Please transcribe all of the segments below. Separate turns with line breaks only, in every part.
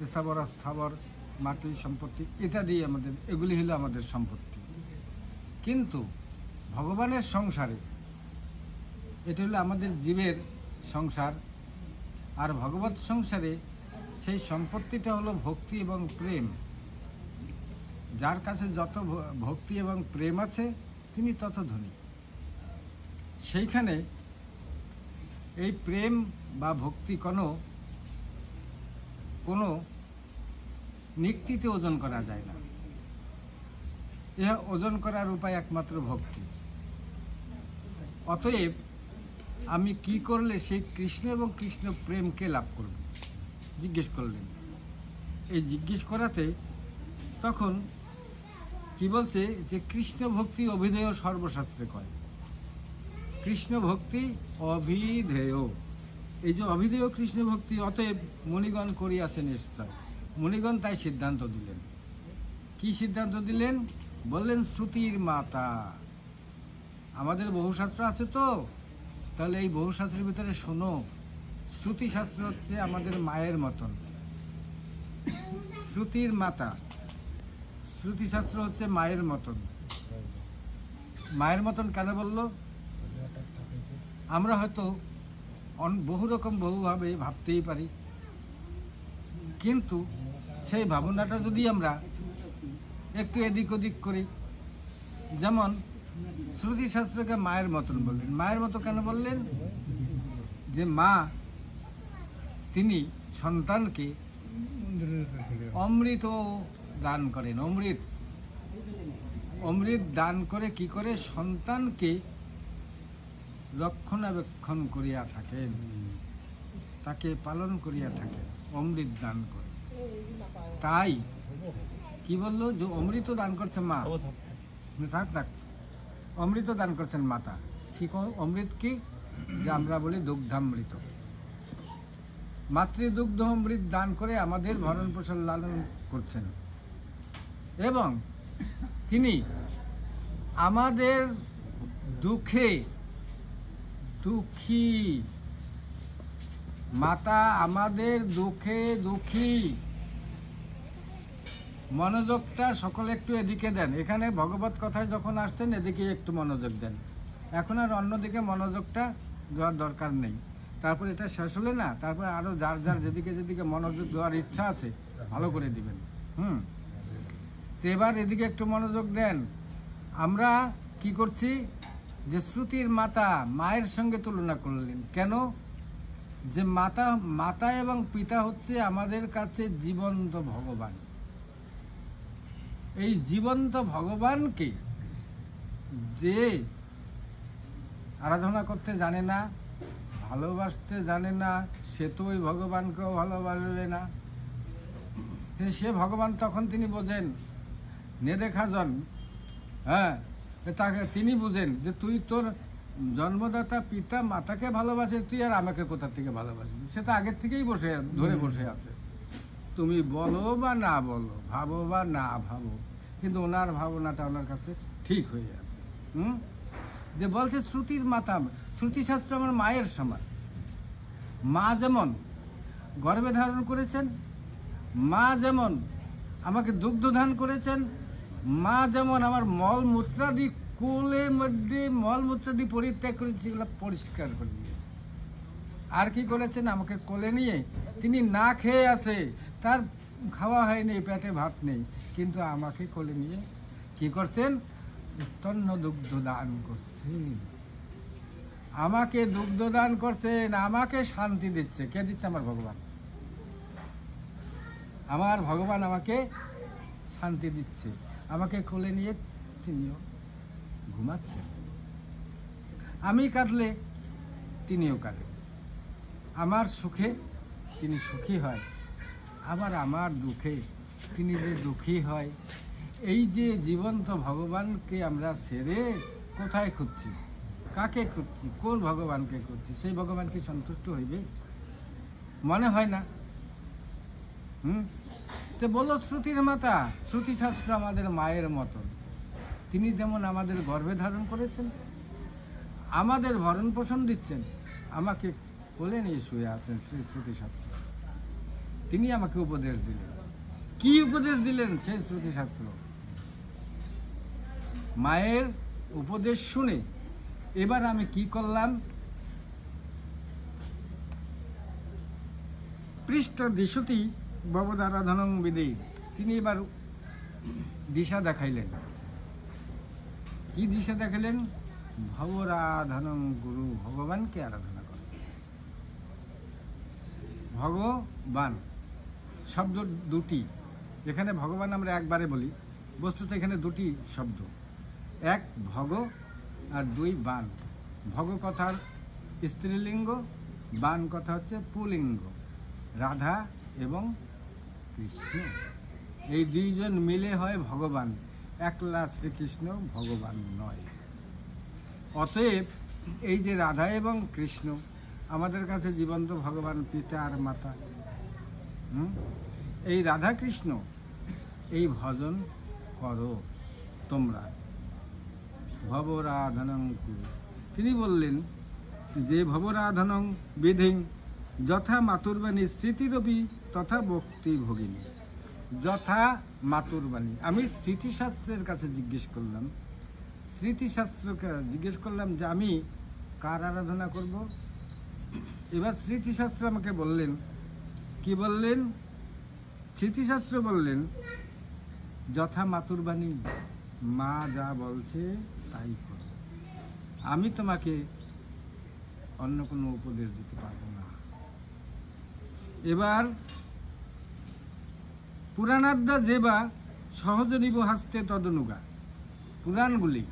স্থাবর অস্থাবর মাটি সম্পত্তি ইত্যাদি এগুলি হলো আমাদের সম্পত্তি। কিন্তু ভগবানের সংসারে এটা হলো আমাদের জীবের সংসার, আর ভগবত সংসারে সেই সম্পত্তিটা হলো ভক্তি এবং প্রেম। যার কাছে যত ভক্তি এবং প্রেম আছে তিনি তত ধনী। সেইখানে এই প্রেম বা ভক্তি কোনো নিক্তিতে ওজন করা যায় না। ইহা ওজন করার উপায় একমাত্র ভক্তি। অতএব আমি কি করলে সেই কৃষ্ণ এবং কৃষ্ণ প্রেমকে লাভ করব জিজ্ঞেস করলেন। এই জিজ্ঞেস করাতে তখন কি বলছে যে কৃষ্ণ ভক্তি অভিধেয় সর্বশাস্ত্রে কয়। কৃষ্ণ ভক্তি অভিধেয়, এই যে অভিধেয় কৃষ্ণ ভক্তি, অতএব মুনিগণ করিয়াছে নিশ্চয়। মুনিগণ তাই সিদ্ধান্ত দিলেন। কি সিদ্ধান্ত দিলেন? বললেন শ্রুতির মাতা। আমাদের বহুশাস্ত্র আছে তো, তাহলে এই বহুশাস্ত্রের ভিতরে শোনো, শ্রুতি শাস্ত্র হচ্ছে আমাদের মায়ের মতন। শ্রুতির মাতা, শ্রুতি শাস্ত্র হচ্ছে মায়ের মতন। মায়ের মতন কেন বললো? আমরা হয়তো বহু রকম বহুভাবে ভাবতেই পারি, কিন্তু সেই ভাবনাটা যদি আমরা একটু এদিক ওদিক করি, যেমন শ্রুতি শাস্ত্রকে মায়ের মতন বললেন। মায়ের মতো কেন বললেন? যে মা তিনি সন্তানকে অমৃত দান করেন। অমৃত দান করে কি করে? সন্তানকে রক্ষণাবেক্ষণ করিয়া থাকেন, তাকে পালন করিয়া থাকেন, অমৃত দান করে। তাই কি বললো? যে অমৃত দান করছে মা, থাক অমৃত দান করছেন মাতা। ঠিক অমৃত কি? যে আমরা বলি দুগ্ধামৃত। মাতৃদুগ্ধ অমৃত দান করে আমাদের ভরণ পোষণ লালন করছেন, এবং তিনি আমাদের দুঃখে দুঃখী। মাতা আমাদের দুঃখে দুঃখী। মনোযোগটা সকলে একটু এদিকে দেন। এখানে ভগবত কথায় যখন আসছেন এদিকে একটু মনোযোগ দেন। এখন আর অন্যদিকে মনোযোগটা দেওয়ার দরকার নেই। তারপর এটা শেষ হলে না, তারপর আরো যার যার যেদিকে মনোযোগ দেওয়ার ইচ্ছা আছে ভালো করে দিবেন। তো এবার এদিকে একটু মনোযোগ দেন। আমরা কি করছি? যে শ্রুতির মাতা, মায়ের সঙ্গে তুলনা করলেন। কেন? যে মাতা এবং পিতা হচ্ছে আমাদের কাছে জীবন্ত ভগবান। এই জীবন্ত ভগবানকে যে আরাধনা করতে জানে না, ভালোবাসতে জানে না, সে তো ওই ভগবানকেও ভালোবাসবে না। সে ভগবান তখন তিনি বোঝেন, নেদেখা জন, তাকে তিনি বুঝেন যে তুই তোর জন্মদাতা পিতা মাতাকে ভালোবাসে, তুই আর আমাকে কোথা থেকে ভালোবাসবি? সে তো আগের থেকেই ধরে বসে আছে। তুমি বলো বা না বলো, ভাবো বা না ভাবো, কিন্তু ওনার ভাবনাটা ওনার কাছে ঠিক হয়ে আছে। যে বলছে শ্রুতির মাতা, শ্রুতি শাস্ত্র আমার মায়ের সমান। মা যেমন গর্ভে ধারণ করেছেন, মা যেমন আমাকে দুগ্ধ দান করেছেন, মা যেমন আমার মলমূত্রাদি কোলের মধ্যে মলমূত্রাদি পরিত্যাগ করেছে, সেগুলো পরিষ্কার করে দিয়েছে। আর কি করেছেন? আমাকে কোলে নিয়ে তিনি না খেয়ে আছে, তার খাওয়া হয়নি, পেটে ভাত নেই, কিন্তু আমাকে কোলে নিয়ে কি করছেন? স্তন্য দুগ্ধ দান করছেন। আমাকে দুগ্ধ দান করছেন, আমাকে শান্তি দিচ্ছে। কে দিচ্ছে? আমার ভগবান। আমার ভগবান আমাকে শান্তি দিচ্ছে। আমাকে কোলে নিয়ে তিনিও ঘুমাচ্ছেন। আমি কাঁদলে তিনিও কাঁদেন। আমার সুখে তিনি সুখী হয়, আবার আমার দুঃখে তিনি যে দুঃখী হয়। এই যে জীবন্ত ভগবানকে আমরা ছেড়ে কোথায় খুঁজছি? কাকে খুঁজছি? কোন ভগবানকে খুঁজছি? সেই ভগবান কি সন্তুষ্ট হইবে? মনে হয় না। তো বলো শ্রুতির মাতা, শ্রুতি শাস্ত্র আমাদের মায়ের মতন। তিনি যেমন আমাদের গর্ভে ধারণ করেছেন, আমাদের ভরণ পোষণ দিচ্ছেন, আমাকে কোলে নিয়ে শুয়ে আছেন শ্রী শ্রুতি শাস্ত্র। তিনি আমাকে উপদেশ দিলেন। কি উপদেশ দিলেন? সেই শ্রুতিশাস্ত্র। মায়ের উপদেশ শুনে এবার আমি কি করলাম, পৃষ্ঠ দিশতি ভগবদারাধনং বিধি, তিনি এবার দিশা দেখাইলেন। কি দিশা দেখালেন? ভগরাধনং গুরু, ভগবানকে আরাধনা করে। ভগবান শব্দ দুটি, এখানে ভগবান আমরা একবারে বলি, বস্তুত এখানে দুটি শব্দ, এক ভগ আর দুই বান। ভগ কথার স্ত্রীলিঙ্গ, বান কথা হচ্ছে পুলিঙ্গ। রাধা এবং কৃষ্ণ এই দুইজন মিলে হয় ভগবান, একলা শ্রীকৃষ্ণ ভগবান নয়। অতএব এই যে রাধা এবং কৃষ্ণ আমাদের কাছে জীবন্ত ভগবান পিতা আর মাতা। এই রাধা কৃষ্ণ এই ভজন করো তোমরা, ভবরাধনং কুরু। তিনি বললেন যে ভবরাধনং বিধিং যথা মাতুরবাণী স্মৃতিরবি তথা ভক্তি ভগিনী। যথা মাতুরবাণী, আমি স্মৃতিশাস্ত্রের কাছে জিজ্ঞেস করলাম, স্মৃতিশাস্ত্রকে জিজ্ঞেস করলাম যে আমি কার আরাধনা করব। এবার স্মৃতিশাস্ত্র আমাকে বললেন, কি বললেন? স্মৃতিশাস্ত্র বললেন যথা মাতুরবাণী, মা যা বলছে তাই করো, আমি তোমাকে অন্য কোনো উপদেশ দিতে পারবো না। এবার পুরাণাদ্যা যে বা সহজ নিব হাসতে তদনুগা, পুরাণগুলি,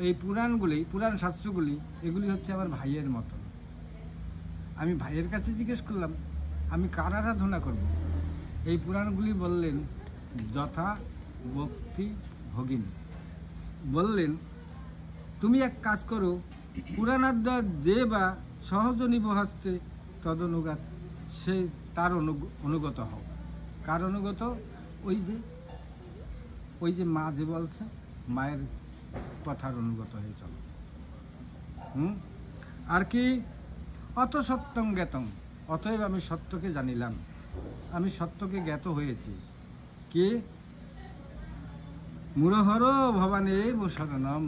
এই পুরাণগুলি, পুরাণ শাস্ত্রগুলি, এগুলি হচ্ছে আমার ভাইয়ের মতো। আমি ভাইয়ের কাছে জিজ্ঞেস করলাম আমি কার আরাধনা করব। এই পুরাণগুলি বললেন যথা ভক্তি ভগিনী, বললেন তুমি এক কাজ করো, পুরাণাদ্যা যে বা সহজ নিব হাসতে তদনুগাত, সে তার অনুগত হও। কার অনুগত? ওই যে মা যে বলছে, মায়ের কথার অনুগত হয়ে চলো। আর কি? অত সত্যং জ্ঞাতং, অতএব আমি সত্যকে জানিলাম, আমি সত্যকে জ্ঞাত হয়েছি। কে? মুরহর ভবানে শরণম,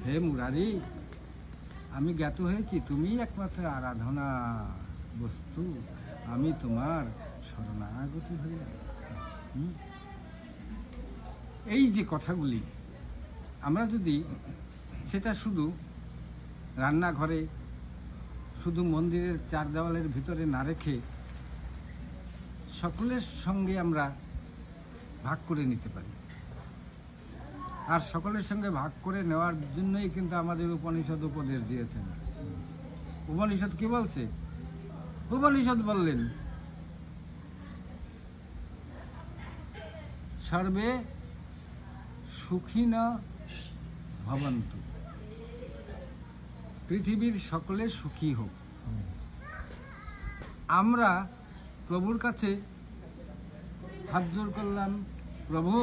হে মুরারি, আমি জ্ঞাত হয়েছি তুমি একমাত্র আরাধনা বস্তু, আমি তোমার শরণাগতি হইলাম। এই যে কথাগুলি আমরা যদি সেটা শুধু রান্নাঘরে, শুধু মন্দিরের চার দেওয়ালের ভিতরে না রেখে সকলের সঙ্গে আমরা ভাগ করে নিতে পারি। আর সকলের সঙ্গে ভাগ করে নেওয়ার জন্যই কিন্তু আমাদের উপনিষদ উপদেশ দিয়েছেন। উপনিষদ কি বলছে? উপনিষদ বললেন সর্বে সুখী না ভবন্তু, পৃথিবীর সকলে সুখী হোক। আমরা প্রভুর কাছে হাত জোড় করলাম, প্রভু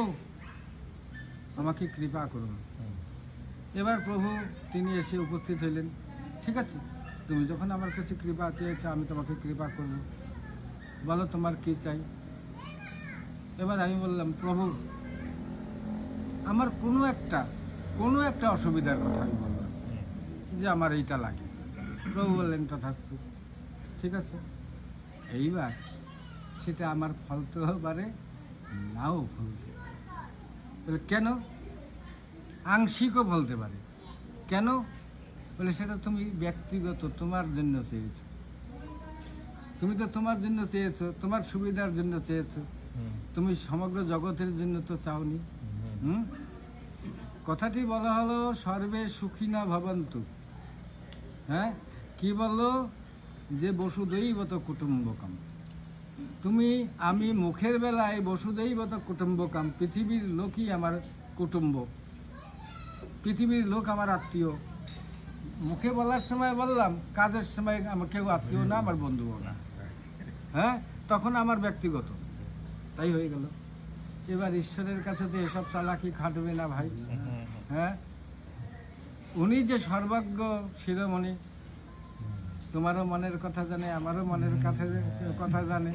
আমাকে কৃপা করুন। এবার প্রভু তিনি এসে উপস্থিত হইলেন, ঠিক আছে তুমি যখন আমার কাছে কৃপা চেয়েছো আমি তোমাকে কৃপা করব, বলো তোমার কি চাই। এবার আমি বললাম প্রভু আমার কোনো একটা অসুবিধার কথা আমি বললাম যে আমার এইটা লাগে। প্রভু বললেন তথাস্তু, ঠিক আছে। এইবার সেটা আমার ফলতেও পারে নাও ফলতে বলে, কেন? আংশিকও ফলতে পারে। কেন? বলে সেটা তুমি ব্যক্তিগত তোমার জন্য চেয়েছো, তুমি তো তোমার জন্য চেয়েছো, তোমার সুবিধার জন্য চেয়েছো, তুমি সমগ্র জগতের জন্য তো চাওনি। কথাটি বলা হলো সর্বে সুখী না ভবন্তু। হ্যাঁ, কি বললো? যে বসুদৈবত কুটুম্বকম, তুমি আমি মুখের বেলায় বসুদৈবত কুটুম্বকম, পৃথিবীর লোকই আমার কুটুম্ব, পৃথিবীর লোক আমার আত্মীয়। মুখে বলার সময় বললাম, কাজের সময় আমার কেউ আত্মীয় না, আমার বন্ধুও না। হ্যাঁ, তখন আমার ব্যক্তিগত, তাই হয়ে গেল। এবার ঈশ্বরের কাছে তো এসব চালাকি খাটবে না ভাই। হ্যাঁ, উনি যে সর্বজ্ঞ শিরোমণি, তোমারও মনের কথা জানে, আমারও মনের কথা জানে।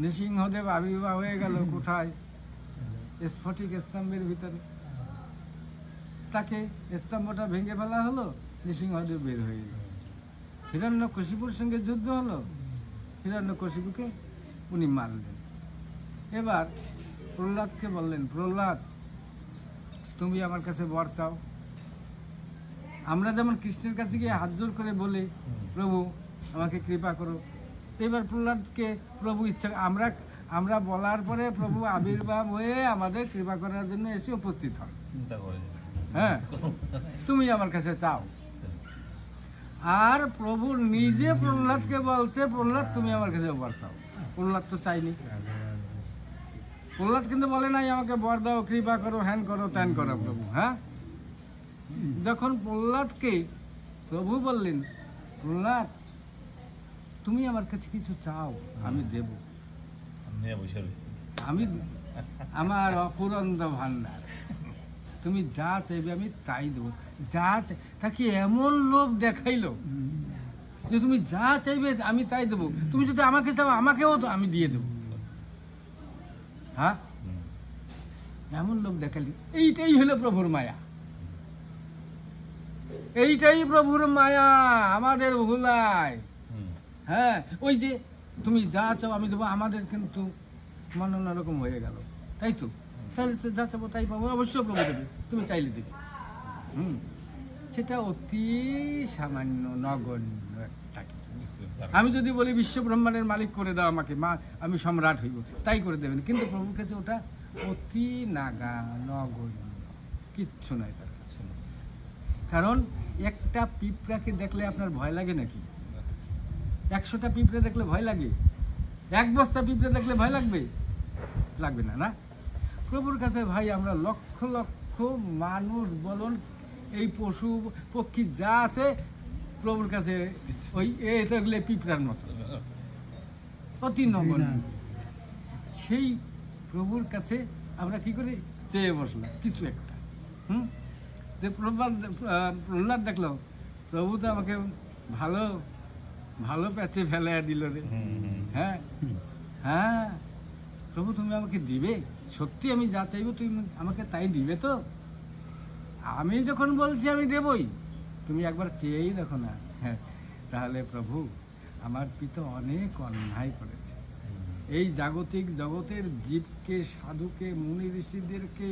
নৃসিংহদেব আবির্ভাব হয়ে গেল কোথায়? স্ফটিক স্তম্ভের ভিতরে। তাকে স্তম্ভটা ভেঙে ফেলা হলো, নৃসিংহদেব বের হয়ে গেল। হিরণ্যকশিপুর সঙ্গে যুদ্ধ হলো, হিরণ্যকশিপুকে উনি মারলেন। এবার প্রহ্লাদকে বললেন, প্রহ্লাদ তুমি আমার কাছে বর চাও। আমরা যেমন কৃষ্ণের কাছে গিয়ে হাত জোর করে বলি, প্রভু আমাকে কৃপা করো, এবার প্রহ্লাদকে প্রভু ইচ্ছা, আমরা বলার পরে প্রভু আবির্ভাব হয়ে আমাদের কৃপা করার জন্য এসে উপস্থিত হন। হ্যাঁ, তুমি আমার কাছে চাও। আর প্রভু নিজে প্রহ্লাদকে বলছে, প্রহ্লাদ তুমি আমার কাছে বর চাও। প্রহ্লাদ তো চাইনি। প্রহ্লাদ কিন্তু বলে নাই আমাকে বর দাও, কৃপা করো, হ্যান করো, ত্যান করো প্রভু। হ্যাঁ, যখন প্রহ্লাদকে প্রভু বললেন, প্রহ্লাদ তুমি আমার কাছে কিছু চাও, আমি দেব। আমি আমার অফুরন্ত ভান্ডার, তুমি যা চাইবে আমি তাই দেবো। যা তাকে এমন লোভ দেখাইলো যে তুমি যা চাইবে আমি তাই দেবো, তুমি যদি আমাকে চাও আমাকেও তো আমি দিয়ে দেবো। হ্যাঁ, এমন লোভ দেখালি। এইটাই হলো প্রভুর মায়া, এইটাই প্রভুর মায়া, আমাদের ভুলায়। হ্যাঁ, ওই যে তুমি যা চাও আমি দেবো, আমাদের কিন্তু মন অন্যরকম হয়ে গেল, তাই তো? তাহলে যা চাবো তাই পাবো, অবশ্যই প্রভু দেবে, তুমি চাইলে দেবে। সেটা অতি সামান্য নগণ্য একটা কিছু। আমি যদি বলি বিশ্ব ব্রহ্মাণ্ডের মালিক করে দাও আমাকে, মা আমি সম্রাট হইব, তাই করে দেবেন, কিন্তু প্রভুর কাছে ওটা অতি নাগা, নগণ্য, কিচ্ছু নয় তার কাছে। কারণ একটা পিঁপড়াকে দেখলে আপনার ভয় লাগে নাকি? 100টা পিঁপড়ে দেখলে ভয় লাগে? 1 বস্তা পিঁপড়ে দেখলে ভয় লাগবে? লাগবে না, না? প্রভুর কাছে ভাই আমরা লক্ষ লক্ষ মানুষ বলুন, এই পশু পক্ষী যা আছে প্রভুর কাছে ওই এগুলো পিঁপড়ার মতো, অতি নগণ্য। সেই প্রভুর কাছে আমরা কি করি? চেয়ে বসলাম কিছু একটা। যে প্রহ্লাদ দেখলো প্রভু তো আমাকে ভালো ভালো প্যাচে ফেলাইয়া দিল রে। হ্যাঁ হ্যাঁ, প্রভু তুমি আমাকে দিবে, সত্যি আমি যা চাইবো তুমি আমাকে তাই দিবে তো? আমি যখন বলছি আমি দেবই, তুমি একবার চেয়েই দেখো না। হ্যাঁ, তাহলে প্রভু আমার পিতা অনেক অন্যায় করেছে, এই জাগতিক জগতের জীবকে, সাধুকে, মুনি ঋষিদেরকে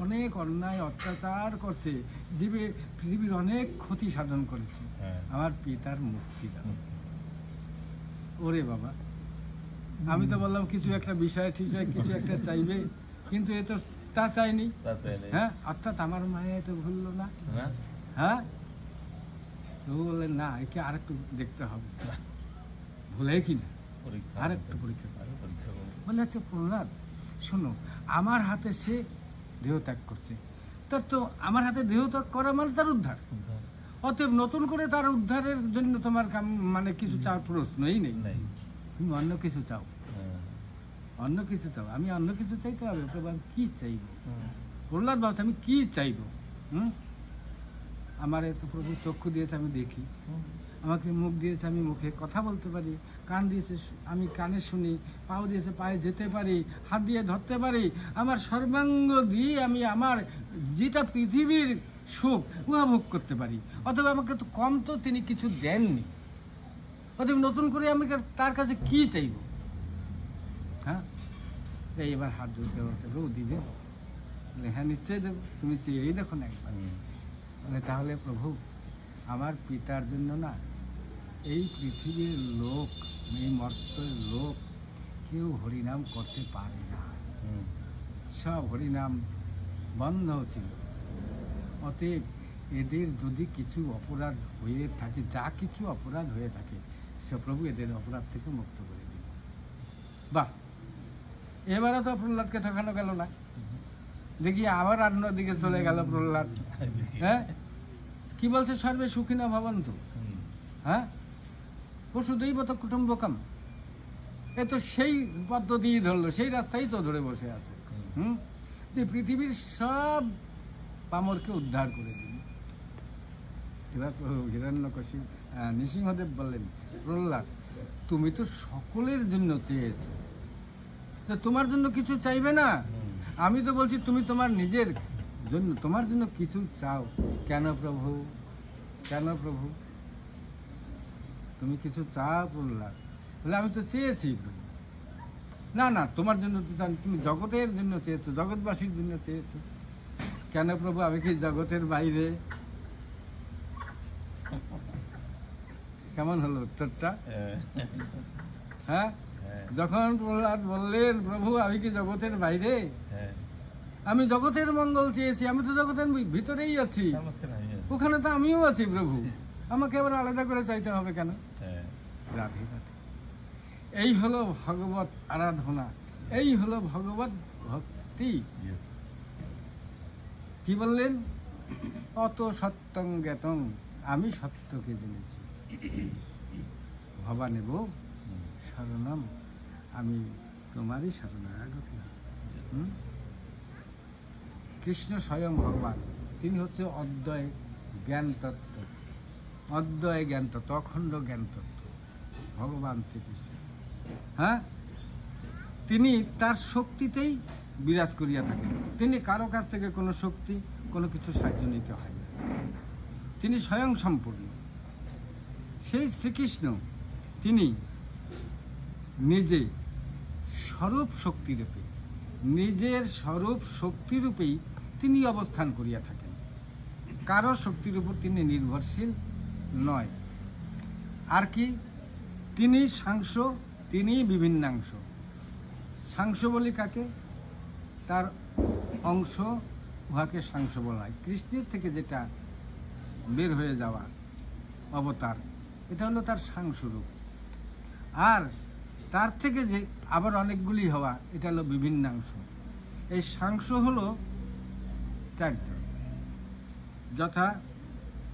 অনেক অন্যায় অত্যাচার করছে, জীবে পৃথিবীর অনেক ক্ষতি সাধন করেছে। আমার পিতার মুক্তি দাও। ওরে বাবা, আমি তো বললাম কিছু একটা বিষয় ঠিকই কিছু একটা চাইবে, কিন্তু এ তো তা চাইনি। হ্যাঁ, অর্থাৎ আমার মায়া তো ভুললো না। হ্যাঁ, প্রভু বললেন না, একে আর একটু দেখতে হবে, ভুলে কি না, আর একটু পরীক্ষা বলে। আচ্ছা প্রহ্লাদ শোনো, আমার হাতে সে দেহত্যাগ করছে, তার তো আমার হাতে দেহত্যাগ করা মানে তার উদ্ধার। অতএব নতুন করে তার উদ্ধারের জন্য তোমার মানে কিছু চাওয়ার প্রশ্নই নেই। তুমি অন্য কিছু চাও, অন্য কিছু চাও। আমি অন্য কিছু চাইতে হবে? প্রভু আমি কি চাইব? প্রহ্লাদ ভাবছে আমি কি চাইব? আমার তো প্রভু চক্ষু দিয়েছে আমি দেখি, আমাকে মুখ দিয়েছে আমি মুখে কথা বলতে পারি, কান দিয়েছে আমি কানে শুনি, পাও দিয়েছে পায়ে যেতে পারি, হাত দিয়ে ধরতে পারি, আমার সর্বাঙ্গ দিয়ে আমি আমার যেটা পৃথিবীর সুখ উহা ভোগ করতে পারি। অথবা আমাকে তো কম তো তিনি কিছু দেননি, অথবা নতুন করে আমি তার কাছে কি চাইব? হ্যাঁ, এবার হাত জোড়তে বলছে প্রভু দিবে? হ্যাঁ নিশ্চয়ই দেব, তুমি চেয়েই দেখো না একবার। বলে তাহলে প্রভু আমার পিতার জন্য না এই পৃথিবীর লোক, এই মর্তের লোক কেউ হরিনাম করতে পারে না, সব হরিনাম বন্ধ ছিল। অতএব এদের যদি কিছু অপরাধ হয়ে থাকে, যা কিছু অপরাধ হয়ে থাকে, সে প্রভু এদের অপরাধ থেকে মুক্ত করে দিল। বাহ, এবারে তো প্রহ্লাদকে ঠকানো গেল না। দেখি আবার অন্যদিকে চলে গেল প্রহ্লাদ। হ্যাঁ, কি বলছে? সর্বে সুখী না ভবন্তু। হ্যাঁ, পশুদৈব তো কুটুম্বকম। এ তো সেই পদ্ধতি ধরলো, সেই রাস্তাই তো ধরে বসে আছে। যে পৃথিবীর সব পামরকে উদ্ধার করে দিল। এবার হিরণ্যকশিপু নৃসিংহদেব বললেন, প্রহ্লাদ তুমি তো সকলের জন্য চেয়েছ, তো তোমার জন্য কিছু চাইবে না? আমি তো বলছি তুমি তোমার নিজের জন্য, তোমার জন্য কিছু চাও। কেন প্রভু, কেন প্রভু, তুমি কিছু চাও প্রহ্লাদ? বলে আমি তো চেয়েছি প্রভু। না না, তোমার জন্য তো চাও, তুমি জগতের জন্য চেয়েছো, জগৎবাসীর জন্য চেয়েছো। কেন প্রভু, আমি কি জগতের বাইরে? কেমন হলো উত্তরটা? হ্যাঁ, যখন প্রহ্লাদ বললেন প্রভু আমি কি জগতের বাইরে, আমি জগতের মঙ্গল চেয়েছি, আমি তো জগতের ভিতরেই আছি, ওখানে তো আমিও আছি প্রভু, আমাকে আবার আলাদা করে চাইতে হবে কেন? রাধে রাধে। এই হলো ভগবত আরাধনা, এই হলো ভগবত ভক্তি। কি বললেন? অত সত্যং জ্ঞাতং, আমি সত্যকে জেনেছি। ভবানেব শরণম, আমি তোমারই শরণাগত। কৃষ্ণ স্বয়ং ভগবান, তিনি হচ্ছে অদ্বয় জ্ঞান তত্ত্ব, অদ্বয় জ্ঞান তত্ত্ব, অখণ্ড জ্ঞান তত্ত্ব ভগবান শ্রীকৃষ্ণ। হ্যাঁ, তিনি তার শক্তিতেই বিরাজ করিয়া থাকেন, তিনি কারো কাছ থেকে কোনো শক্তি, কোনো কিছু সাহায্য নিতে হয় না, তিনি স্বয়ং সম্পূর্ণ। সেই শ্রীকৃষ্ণ তিনি নিজে স্বরূপ শক্তিরূপে, নিজের স্বরূপ শক্তিরূপেই তিনি অবস্থান করিয়া থাকেন, কারো শক্তির উপর তিনি নির্ভরশীল নয়। আর কি, তিনি সাংস, তিনি বিভিন্নাংশ। সাংস বলি কাকে? তার অংশ, উহাকে সাংস বলা হয়। কৃষ্ণের থেকে যেটা বের হয়ে যাওয়া অবতার, এটা হলো তার সাংস্বরূপ। আর তার থেকে যে আবার অনেকগুলি হওয়া, এটা হলো বিভিন্নাংশ। এই সাংস হলো চারজন, যথা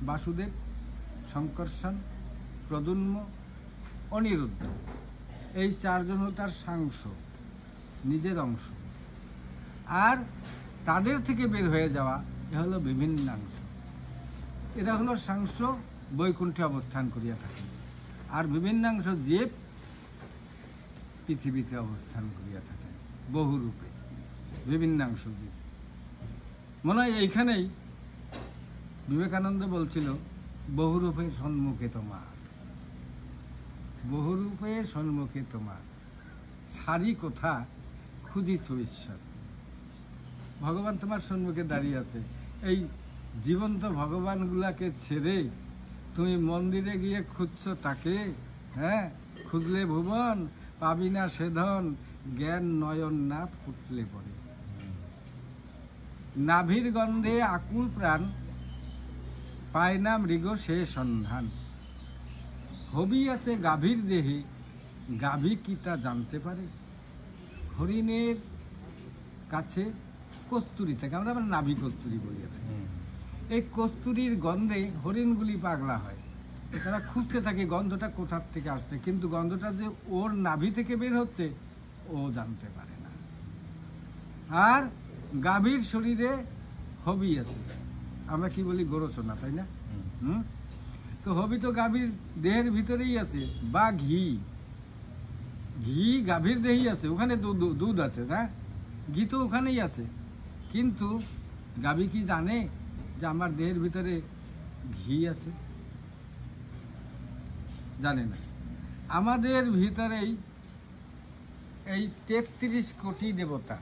বাসুদেব, শঙ্কর্ষণ, প্রদ্যুম্ন, অনিরুদ্ধ। এই চারজন হলো তার সাংস, নিজের অংশ। আর তাদের থেকে বের হয়ে যাওয়া এ হলো বিভিন্নাংশ। এরা হলো সাংস, বৈকুণ্ঠে অবস্থান করিয়া থাকে। আর বিভিন্নাংশ জীব পৃথিবীতে অবস্থান করিয়া থাকে বহুরূপে, বিভিন্নাংশ জীব। মনে হয় এইখানেই বিবেকানন্দ বলছিল, বহুরূপে সন্মুখে তোমার, বহুরূপে সন্মুখে তোমার, সারি কোথা খুঁজিছ ঈশ্বর। ভগবান তোমার সম্মুখে দাঁড়িয়ে আছে। এই জীবন্ত ভগবানগুলাকে ছেড়ে তুমি মন্দিরে গিয়ে খুঁজছো তাকে। হ্যাঁ, খুঁজলে ভুবন পাবি না সেধন, জ্ঞান নয়ন না ফুটলে পড়ে। নাভির গন্ধে আকুল প্রাণ, পায় না মৃগ সে সন্ধান। হবি আছে গাভীর দেহে, গাভী কি তা জানতে পারে। হরিণের কাছে কস্তুরী থাকে, আমরা আবার নাভি কস্তুরী বলিয়া থাকি। এই কস্তুরীর গন্ধে হরিণগুলি পাগলা হয়, তারা খুঁজতে থাকে গন্ধটা কোথার থেকে আসছে, কিন্তু গন্ধটা যে ওর নাভি থেকে বের হচ্ছে ও জানতে পারে না। আর গাভীর শরীরে হবি আছে, আমরা কি বলি গোরচনা, তাই না? তো হবি তো গাভীর দেহের ভিতরেই আছে, বা ঘি, ঘি গাভীর দেহেই আছে, ওখানে দুধ আছে না, ঘি তো ওখানেই আছে। কিন্তু গাভী কি জানে যে আমার দেহের ভিতরে ঘি আছে? জানে না। আমাদের ভিতরেই এই ৩৩ কোটি দেবতা,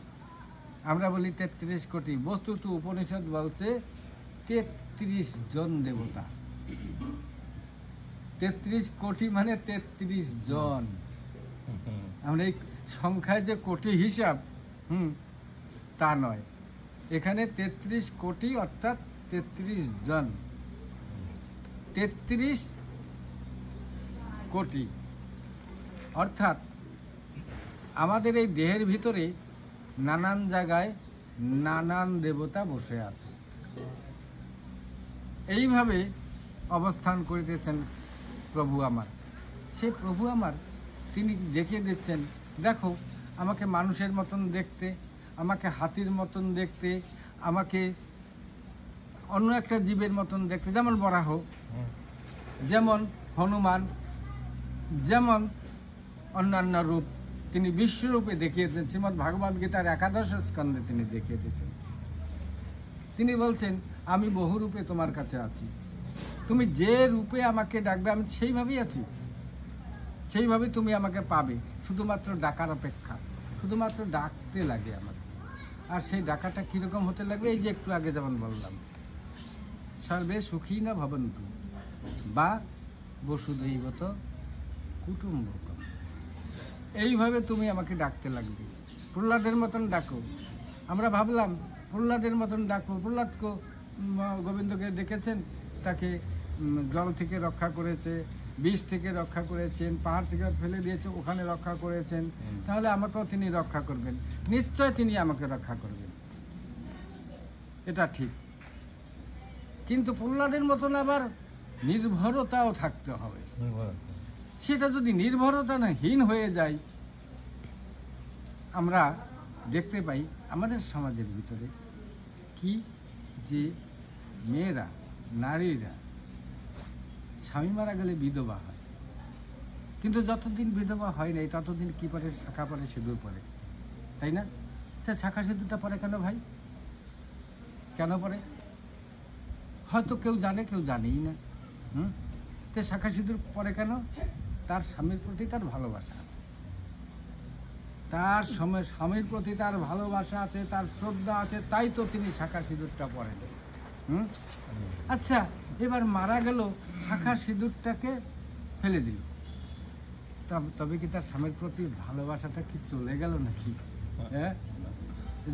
আমরা বলি ৩৩ কোটি, বস্তুত উপনিষদ বলছে ৩৩ জন দেবতা। ৩৩ কোটি মানে ৩৩ জন। আমরা এই সংখ্যায় যে কোটি হিসাব, তা নয়, এখানে ৩৩ কোটি অর্থাৎ ৩৩ জন। ৩৩ কোটি অর্থাৎ আমাদের এই দেহের ভিতরে নানান জায়গায় নানান দেবতা বসে আছে। এইভাবে অবস্থান করিতেছেন প্রভু আমার। সেই প্রভু আমার, তিনি দেখিয়ে দিচ্ছেন, দেখো আমাকে মানুষের মতন দেখতে, আমাকে হাতির মতন দেখতে, আমাকে অন্য একটা জীবের মতন দেখতে, যেমন বরাহ, যেমন হনুমান যেমন অন্যান্য রূপ তিনি বিশ্বরূপে দেখিয়েছেন, শ্রীমদ্ ভাগবত গীতার 11 স্কন্ধে তিনি দেখিয়ে দিয়েছেন। তিনি বলছেন, আমি বহু রূপে তোমার কাছে আছি, তুমি যে রূপে আমাকে ডাকবে আমি সেইভাবেই আছি, সেইভাবে তুমি আমাকে পাবে, শুধুমাত্র ডাকার অপেক্ষা, শুধুমাত্র ডাকতে লাগে আমাকে। আর সেই ডাকাটা কীরকম হতে লাগবে? এই যে একটু আগে যেমন বললাম, সর্বে সুখী না ভবন্তু বা বসুধৈবত কুটুম্বকম, এইভাবে তুমি আমাকে ডাকতে লাগবে। প্রহ্লাদের মতন ডাকো। আমরা ভাবলাম প্রহ্লাদের মতন ডাকো। প্রহ্লাদকে গোবিন্দকে দেখেছেন, তাকে জল থেকে রক্ষা করেছে, বিষ থেকে রক্ষা করেছেন, পাহাড় থেকে ফেলে দিয়েছে, ওখানে রক্ষা করেছেন, তাহলে আমাকেও তিনি রক্ষা করবেন, নিশ্চয় তিনি আমাকে রক্ষা করবেন, এটা ঠিক। কিন্তু প্রহ্লাদের মতন আবার নির্ভরতাও থাকতে হবে। সেটা যদি নির্ভরতা না হীন হয়ে যায়, আমরা দেখতে পাই আমাদের সমাজের ভিতরে কি যে মেয়েরা, নারীরা স্বামী মারা গেলে বিধবা হয়, কিন্তু যতদিন বিধবা হয় নাই ততদিন কি পরে? শাখা পরে, সিঁদুর পরে, তাই না? শাখা সিঁদুরটা পরে কেন ভাই? কেন পরে? হয়তো কেউ জানে, কেউ জানেই না। তো শাখা সিঁদুর পরে কেন? তার স্বামীর প্রতি তার ভালোবাসা আছে, তার স্বামীর প্রতি তার ভালোবাসা আছে, তার শ্রদ্ধা আছে, তাই তো তিনি শাখা সিঁদুরটা পরেন। আচ্ছা, এবার মারা গেল, শাখা সিঁদুরটাকে ফেলে দিল, তবে কি তার স্বামীর প্রতি ভালোবাসাটা কি চলে গেল নাকি? হ্যাঁ,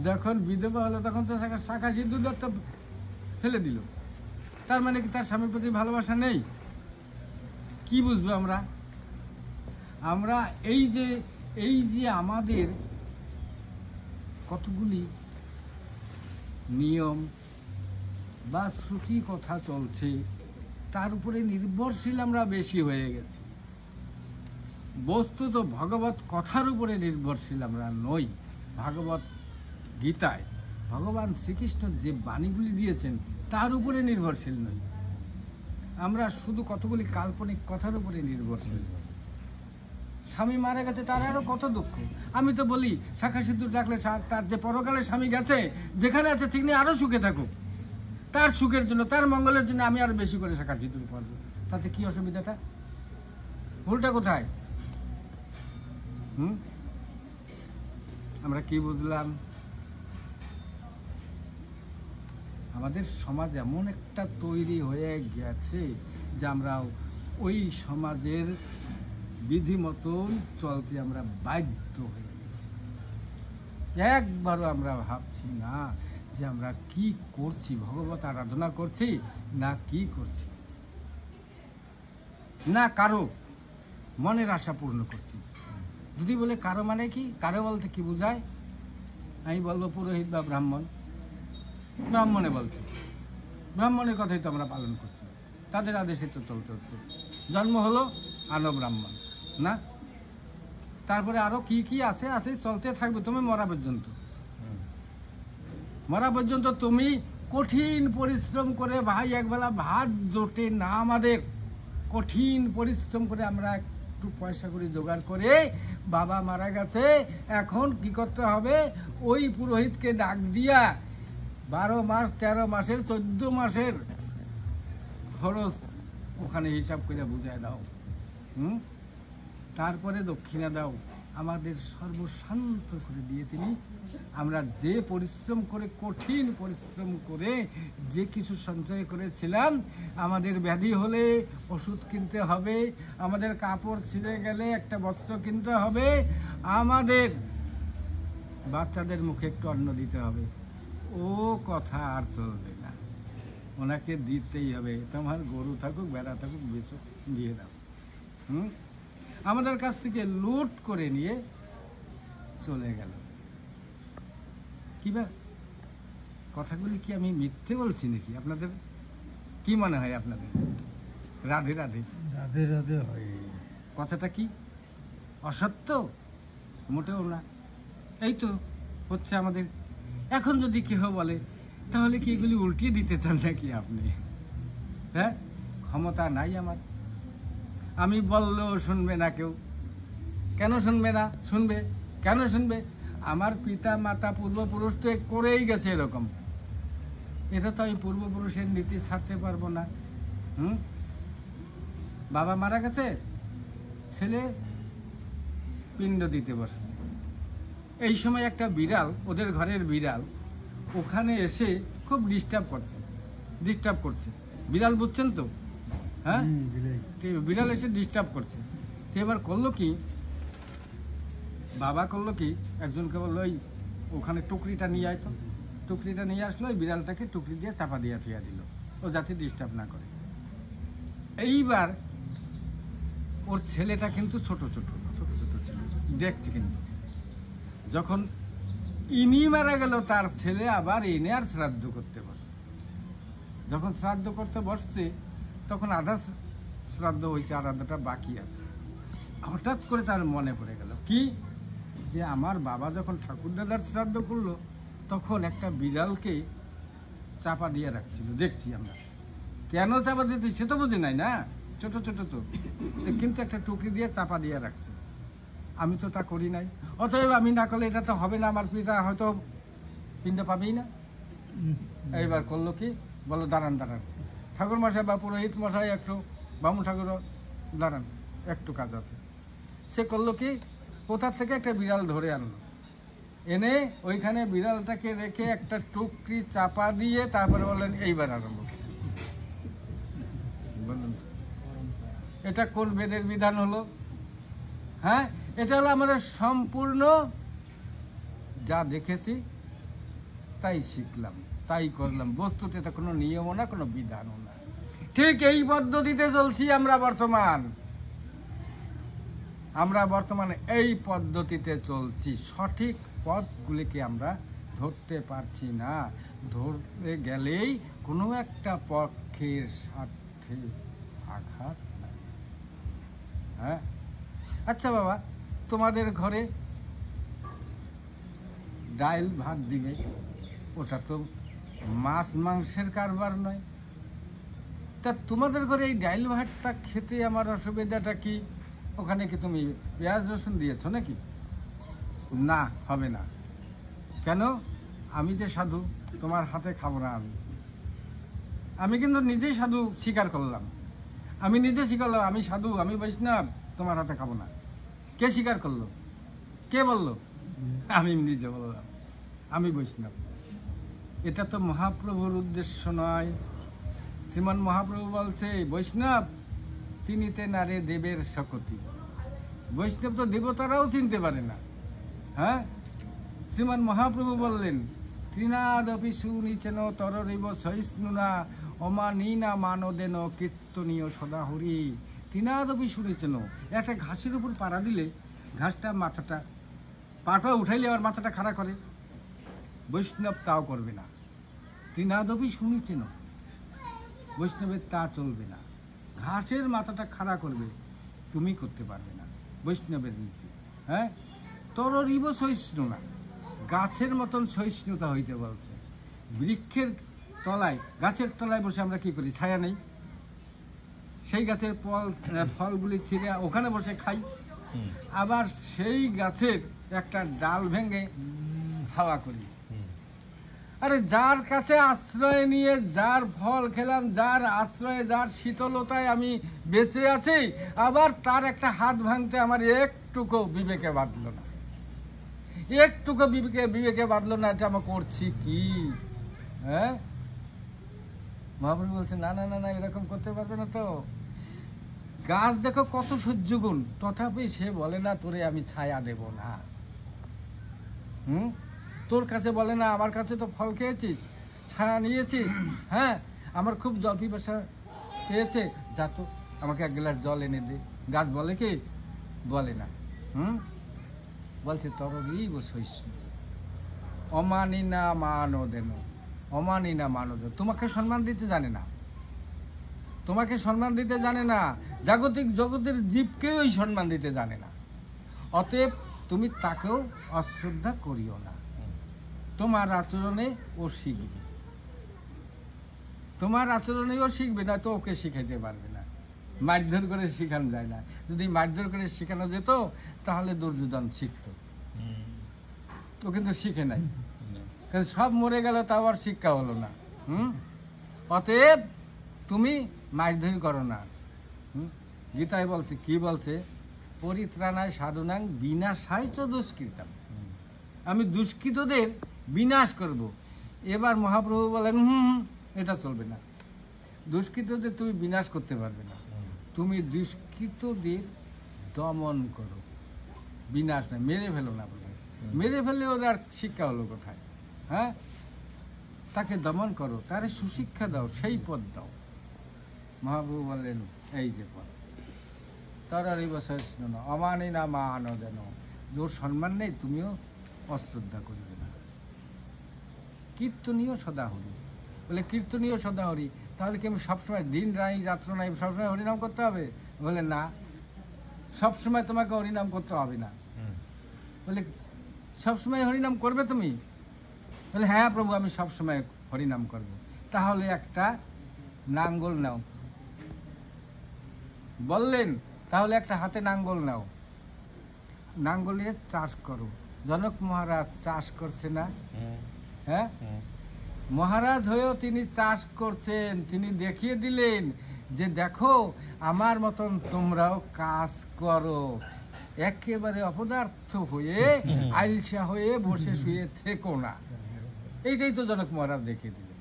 যখন বিধবা হলো তখন তো শাখা সিঁদুরটা ফেলে দিল, তার মানে কি তার স্বামীর প্রতি ভালোবাসা নেই? কি বুঝবো আমরা? আমরা এই যে আমাদের কতগুলি নিয়ম বা শ্রুতি কথা চলছে, তার উপরে নির্ভরশীল আমরা বেশি হয়ে গেছি। বস্তুত ভগবত কথার উপরে নির্ভরশীল আমরা নই। ভাগবত গীতায় ভগবান শ্রীকৃষ্ণ যে বাণীগুলি দিয়েছেন তার উপরে নির্ভরশীল নই, আমরা শুধু কতগুলি কাল্পনিক কথার উপরে নির্ভরশীল। স্বামী মারা গেছে, তার আরো কত দুঃখ। আমি তো বলি শাখা সিঁদুর ডাকলে তার যে পরকালে স্বামী গেছে, যেখানে আছে তিনি আরো সুখে থাকুক, তার সুখের জন্য, তার মঙ্গলের জন্য আমি আরো বেশি করে শাখা সিঁদুর পরবো, তাতে কি অসুবিধাটা? ভুলটা কোথায়? আমরা কি বুঝলাম? আমাদের সমাজ এমন একটা তৈরি হয়ে গেছে যে আমরা ওই সমাজের বিধি মতন চলতে আমরা বাধ্য হয়ে গেছি। একবারও আমরা ভাবছি না যে আমরা কি করছি, ভগবত আরাধনা করছি না কি করছি, না কারো মনের আশা পূর্ণ করছি। যদি বলে কারো মানে কি, কারো বলতে কি বোঝায়? আমি বলবো পুরোহিত বা ব্রাহ্মণ। ব্রাহ্মণে বলছে, ব্রাহ্মণের কথাই তো আমরা পালন করছি, তাদের আদেশে তো চলতে হচ্ছে। জন্ম হলো আনো ব্রাহ্মণ না, তারপরে আরো কি কি আছে চলতে থাকবে। তুমি মরা পর্যন্ত, মরা পর্যন্ত তুমি কঠিন পরিশ্রম করে, ভাই একবেলা ভাত জোটে না আমাদের, কঠিন পরিশ্রম করে আমরা একটু পয়সা করে জোগাড় করে, বাবা মারা গেছে, এখন কি করতে হবে? ওই পুরোহিতকে ডাক দিয়া 12 মাস 13 মাসের 14 মাসের খরচ ওখানে হিসাব করে বুঝায় দাও, তারপরে দক্ষিণা দাও। আমাদের সর্বশান্ত করে দিয়ে তিনি, আমরা যে পরিশ্রম করে, কঠিন পরিশ্রম করে যে কিছু সঞ্চয় করেছিলাম, আমাদের ব্যাধি হলে ওষুধ কিনতে হবে, আমাদের কাপড় ছিঁড়ে গেলে একটা বস্ত্র কিনতে হবে, আমাদের বাচ্চাদের মুখে একটু অন্ন দিতে হবে, ও কথা আর চলবে না, ওনাকে দিতেই হবে। তোমার গরু থাকুক, বেড়া থাকুক, বেশি দিয়ে দাও। আমাদের কাছ থেকে লুট করে নিয়ে চলে গেল। কিবা কথাগুলি কি আমি মিথ্যে বলছি নাকি? আপনাদের কি মনে হয়? আপনাদের রাধে রাধে
রাধে রাধে হয়
কথাটা কি অসত্য? মোটেও না। এই তো হচ্ছে আমাদের। এখন যদি কেউ বলে তাহলে কি এগুলি উল্টিয়ে দিতে চান নাকি আপনি? হ্যাঁ, ক্ষমতা নাই আমার, আমি বললেও শুনবে না কেউ। কেন শুনবে না? শুনবে। কেন শুনবে? আমার পিতা মাতা পূর্বপুরুষ তো করেই গেছে এরকম। এটা তো আমি পূর্বপুরুষের নীতি ছাড়তে পারবো না। বাবা মারা গেছে, ছেলে পিণ্ড দিতে বসছে। এই সময় একটা বিড়াল, ওদের ঘরের বিড়াল, ওখানে এসে খুব ডিস্টার্ব করছে। বিড়াল বুঝছেন তো? হ্যাঁ, বিড়াল এসে ডিস্টার্ব করছে। তো এবার করলো কি, বাবা করলো কি, একজনকে বললো ওই ওখানে টুকরিটা নিয়ে আয় তো। টুকরিটা নিয়ে আসলো, ওই বিড়ালটাকে টুকরি দিয়ে চাপা দিয়ে থিয়া দিল, ও যাতে ডিস্টার্ব না করে। এইবার ওর ছেলেটা কিন্তু ছোট ছোট ছিল, দেখছে। কিন্তু যখন ইনি মারা গেল, তার ছেলে আবার এনে আর শ্রাদ্ধ করতে বসছে। যখন শ্রাদ্ধ করতে বসছে, তখন আধা শ্রাদ্ধ হয়েছে, আর আধাটা বাকি আছে। হঠাৎ করে তার মনে পড়ে গেল কি, যে আমার বাবা যখন ঠাকুরদাদার শ্রাদ্ধ করলো, তখন একটা বিড়ালকে চাপা দিয়ে রাখছিল, দেখছি আমরা। কেন চাপা দিয়েছি সে তো বুঝি নাই না, ছোট ছোট তো, কিন্তু একটা টুকরি দিয়ে চাপা দিয়ে রাখছে। আমি তো তা করি নাই, অতএব আমি না করলে এটা তো হবে না, আমার পিতা হয়তো পিণ্ড পাবেই না। এইবার করলো কি, বলো দাঁড়ান ঠাকুর মশাই বা পুরোহিত মশাই, একটু বামুন ঠাকুর দাঁড়ান, একটু কাজ আছে। সে করলো কি, কোথার থেকে একটা বিড়াল ধরে আনলো, এনে ওইখানে বিড়ালটাকে রেখে একটা টুকরি চাপা দিয়ে তারপরে বললেন এইবার আরম্ভ। বললেন এটা কোন বেদের বিধান হলো? হ্যাঁ, এটা হলো আমাদের সম্পূর্ণ যা দেখেছি তাই শিখলাম, তাই করলাম। বস্তুতে এটা কোনো নিয়মও না, কোনো বিধানও না। ঠিক এই পদ্ধতিতে চলছি আমরা বর্তমানে এই পদ্ধতিতে চলছি। সঠিক পথগুলিকে আমরা ধরতে পারছি না। ধরতে গেলেই কোনো একটা পক্ষের স্বার্থে আঘাত লাগে। হ্যাঁ, আচ্ছা বাবা, তোমাদের ঘরে ডাল ভাত দিবে, ওটা তো মাছ মাংসের কারবার নয়। তা তোমাদের ঘরে এই ডাল ভাতটা খেতে আমার অসুবিধাটা কি? ওখানে কি তুমি পেঁয়াজ রসুন দিয়েছো নাকি? না, হবে না। কেন? আমি যে সাধু, তোমার হাতে খাবো না। আমি কিন্তু নিজেই সাধু স্বীকার করলাম, আমি সাধু, আমি বৈষ্ণব, তোমার হাতে খাবো না। কে স্বীকার করলো? কে বললো? আমি নিজে বললাম আমি বৈষ্ণব। এটা তো মহাপ্রভুর উদ্দেশ্য নয়। শ্রীমান মহাপ্রভু বলছে, বৈষ্ণব চিনিতে না রে দেবের শকতি। বৈষ্ণব তো দেবতারাও চিনতে পারে না। হ্যাঁ, শ্রীমান মহাপ্রভু বললেন, তৃণাদপি সুনিচেন তররিব সহিষ্ণুনা অমানীনা মানদেন কীর্তনীয় সদাহরি। তৃণাদপি সুনিচেন, একটা ঘাসের উপর পাড়া দিলে ঘাসটা পাটা উঠাইলে আবার মাথাটা খাড়া করে। বৈষ্ণব তাও করবে না। তৃণাদপি সুনিচেন, বৈষ্ণবের তা চলবে না। ঘাসের মাথাটা খাড়া করবে, তুমি করতে পারবে না, বৈষ্ণবের নীতি। হ্যাঁ, তররিব সহিষ্ণু না, গাছের মতন সহিষ্ণুতা হইতে বলছে। বৃক্ষের তলায়, গাছের তলায় বসে আমরা কি করি? ছায়া নেই, সেই গাছের ফলগুলি ছিঁড়ে ওখানে বসে খাই। আবার সেই গাছের একটা ডাল ভেঙে হাওয়া করি। আরে যার কাছে আশ্রয় নিয়ে যার ফল খেলাম, যার আশ্রয়ে, যার শীতলতায় আমি বেঁচে আছি, আবার তার একটা হাত ভাঙতে আমার একটুকু বিবেকে বাঁধলো না, বিবেকে বাঁধলো না। এটা আমরা করছি কি? হ্যাঁ, মহাপ্রভু বলছে না না না না, এরকম করতে পারবে না তো। গাছ দেখো কত সহ্য গুণ, তথাপি সে বলে না তোরে আমি ছায়া দেব না। তোর কাছে বলে না, আমার কাছে তো ফল খেয়েছিস, ছায়া নিয়েছিস। হ্যাঁ, আমার খুব জল পিপাসা পেয়েছে, যা তো আমাকে এক গ্লাস জল এনে দে। গাছ বলে কি? বলে না। বলছে তররিব সহিষ্ণু অমানি না মানদেন, অমানি না মানদেন। তোমাকে সম্মান দিতে জানে না, জগতের জীবকেও সম্মান দিতে জানে না। অতএব তুমি তাকেও অশ্রদ্ধা করিও না। তোমার আচরণে ও শিখবে, না তো ওকে শিখাইতে পারবে না। মারধর করে শেখানো যায় না। যদি মারধর করে শেখানো যেত তাহলে দুর্যোধন শিখত। ও কিন্তু শিখে নাই, কারণ সব মরে গেল, তাও আর শিক্ষা হলো না। অতএব তুমি মারধর করো না। গীতায় বলছে, কি বলছে? পরিত্রাণায় সাধনাং বিনাশায় চ দুষ্কৃতম। আমি দুষ্কৃতদের বিনাশ করব। এবার মহাপ্রভু বলেন, এটা চলবে না। দুষ্কৃতদের তুমি বিনাশ করতে পারবে না, তুমি দুষ্কৃতদের দমন করো, বিনাশ না, মেরে ফেলো না। বলে মেরে ফেললে ওদের শিক্ষা হলো কোথায়? হ্যাঁ, তাকে দমন করো, তারে সুশিক্ষা দাও, সেই পদ দাও। মহাপ্রভু বললেন, এই যে পদ, তার এই বছর অমানি না মান যেন, ওর সম্মান নেই, তুমিও অশ্রদ্ধা করবে না। কীর্তনীয় সদা হরি, বলে কীর্তনীয় সদা হরি, তাহলে কি আমি সবসময় দিন নাই রাত্র নাই সবসময় হরিনাম করতে হবে? বলে না, সবসময় তোমাকে হরিনাম করতে হবে না। বলে সবসময় হরিনাম করবে তুমি? বলে হ্যাঁ প্রভু, আমি সবসময় হরিনাম করব। তাহলে একটা নাঙ্গল নাও। বললেন, তাহলে একটা হাতে নাঙ্গল নাও, নাঙ্গল নিয়ে চাষ করো। জনক মহারাজ চাষ করছে না? হ্যাঁ, মহারাজ হয়েও তিনি চাষ করছেন। তিনি দেখিয়ে দিলেন যে দেখো, আমার মতন তোমরাও কাজ করো, একেবারে অপদার্থ হয়ে আইলসা হয়ে বসে শুয়ে থেকো না। এইটাই তো জনক মহারাজ দেখিয়ে দিলেন।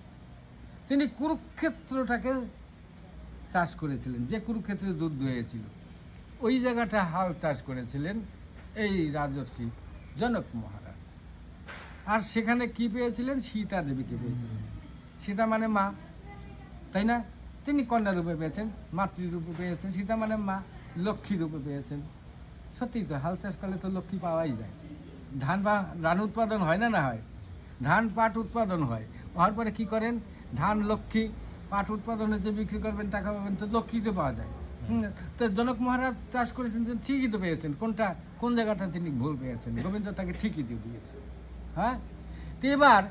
তিনি কুরুক্ষেত্রটাকে চাষ করেছিলেন, যে কুরুক্ষেত্রে যুদ্ধ হয়েছিল, ওই জায়গাটা হাল চাষ করেছিলেন এই রাজর্ষি জনক মহারাজ। আর সেখানে কি পেয়েছিলেন? সীতা দেবীকে পেয়েছিলেন। সীতা মানে মা, তাই না? তিনি কন্যা রূপে পেয়েছেন, মাতৃরূপে পেয়েছেন। সীতা মানে মা, লক্ষ্মী রূপে পেয়েছেন। সত্যিই তো, হাল চাষ করলে তো লক্ষ্মী পাওয়াই যায়। ধান উৎপাদন হয় না? না হয়। ধান পাট উৎপাদন হয়, হওয়ার পরে কি করেন? ধান লক্ষ্মী, পাট উৎপাদনে যে বিক্রি করবেন টাকা পাবেন, তো লক্ষ্মী তো পাওয়া যায়। তো জনক মহারাজ চাষ করেছেন, ঠিকই তো পেয়েছেন। কোন জায়গাটা তিনি ভুল পেয়েছেন? গোবিন্দ তাকে ঠিকই দিয়ে দিয়েছে। হ্যাঁ, তো এবার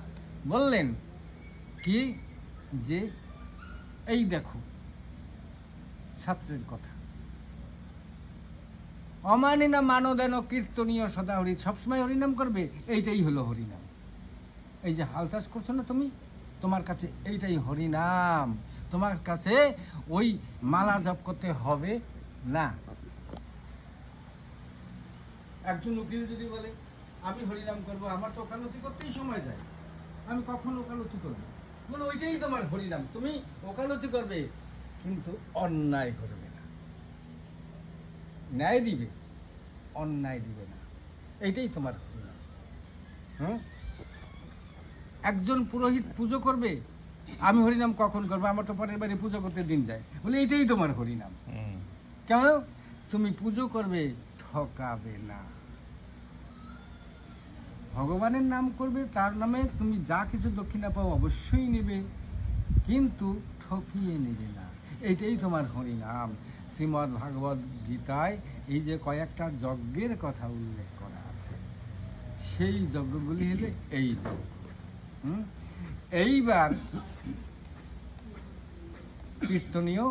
বললেন কি যে এই দেখো শাস্ত্রের কথা, অমানি না মানো দেন কীর্তনীয় সদা হরি, সবসময় হরিনাম করবে, এইটাই হলো হরিনাম। এই যে হাল চাষ করছো না তুমি, তোমার কাছে এইটাই হরিনাম। তোমার কাছে ওই মালা জপ করতে হবে না। একজন উকিল যদি বলে আমি হরিনাম করবো, আমার তো ওকালতি করতেই সময় যায়, আমি কখন ওকালতি করবো? বলে ওইটাই তোমার হরিনাম। তুমি ওকালতি করবে, কিন্তু অন্যায় করবে না, ন্যায় দিবে, অন্যায় দিবে না, এইটাই তোমার হরিনাম। একজন পুরোহিত পুজো করবে, আমি হরিনাম কখন করবো? আমার তো পরের বাড়ি পুজো করতে দিন যায়। বলে এইটাই তোমার হরিনাম। কেন? তুমি পুজো করবে, ঠকাবে না। ভগবানের নাম করবে, তার নামে তুমি যা কিছু দক্ষিণা পাও অবশ্যই নেবে, কিন্তু ঠকিয়ে নেবে না। এইটাই তোমার হরিনাম। শ্রীমদ্ ভাগবত গীতায় এই যে কয়েকটা যজ্ঞের কথা উল্লেখ করা আছে, সেই যজ্ঞগুলি হলে এই যজ্ঞ। এইবার কীর্তনীয়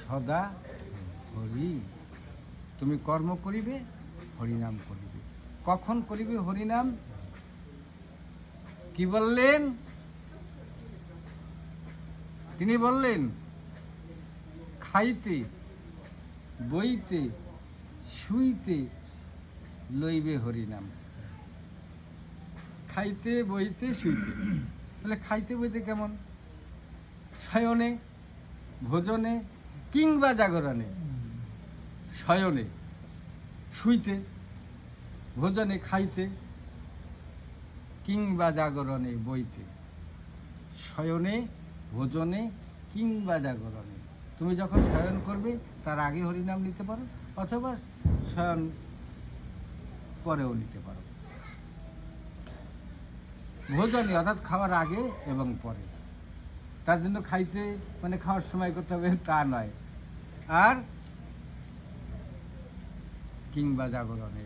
সদা হরি, তুমি কর্ম করিবে, হরিনাম করিবে। কখন করিবে হরিনাম? কি বললেন? তিনি বললেন খাইতে বইতে শুইতে লইবে হরিনাম। খাইতে বইতে শুইতে, বলে খাইতে বইতে কেমন? শয়নে ভোজনে কিংবা জাগরণে। শয়নে, শুইতে, ভোজনে খাইতে, কিংবা জাগরণে বইতে। শয়নে ভোজনে কিংবা জাগরণে। তুমি যখন শয়ন করবে তার আগে হরিনাম নিতে পারো, অথবা শয়ন পরেও নিতে পারো। ভোজনে অর্থাৎ খাওয়ার আগে এবং পরে। তার জন্য খাইতে মানে খাওয়ার সময় করতে হবে তা নয়। আর কিংবা জাগরণে,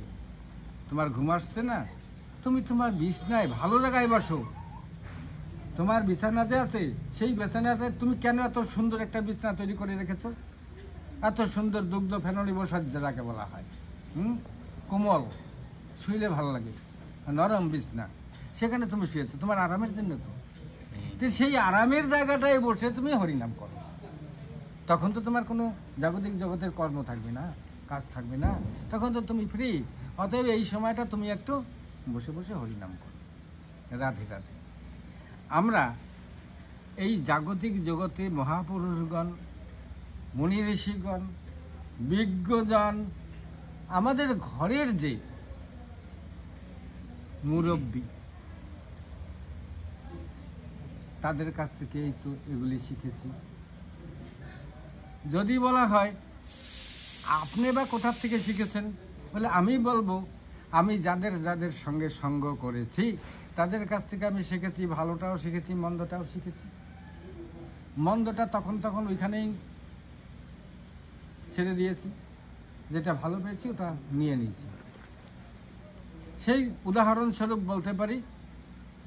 তোমার ঘুম আসছে না, তুমি তোমার বিছানায় ভালো জায়গায় বসো। তোমার বিছানা যে আছে, সেই বিছানাতে তুমি কেন এত সুন্দর একটা বিছানা তৈরি করে রেখেছো? এত সুন্দর দুগ্ধ ফেননি বসার যাকে বলা হয়, কোমল, শুইলে ভালো লাগে, নরম বিছনা, সেখানে তুমি শুয়েছো তোমার আরামের জন্য। তো সেই আরামের জায়গাটায় বসে তুমি হরিনাম করো, তখন তো তোমার কোনো জাগতিক জগতের কর্ম থাকবে না, কাজ থাকবে না, তখন তো তুমি ফ্রি। অতএব এই সময়টা তুমি একটু বসে বসে হরিনাম করো। রাধে রাধে। আমরা এই জাগতিক জগতে মহাপুরুষগণ, মুনি ঋষিগণ, বিজ্ঞজন, আমাদের ঘরের যে মুরব্বী, তাদের কাছ থেকেই তো এগুলি শিখেছি। যদি বলা হয় আপনি বা কোথার থেকে শিখেছেন, বলে আমি বলবো আমি যাদের যাদের সঙ্গে সঙ্গ করেছি তাদের কাছ থেকে আমি শিখেছি, ভালোটাও শিখেছি, মন্দটাও শিখেছি। মন্দটা তখন তখন ওইখানেই ছেড়ে দিয়েছি, যেটা ভালো পেয়েছি ওটা নিয়ে নিয়েছি। সেই উদাহরণস্বরূপ বলতে পারি,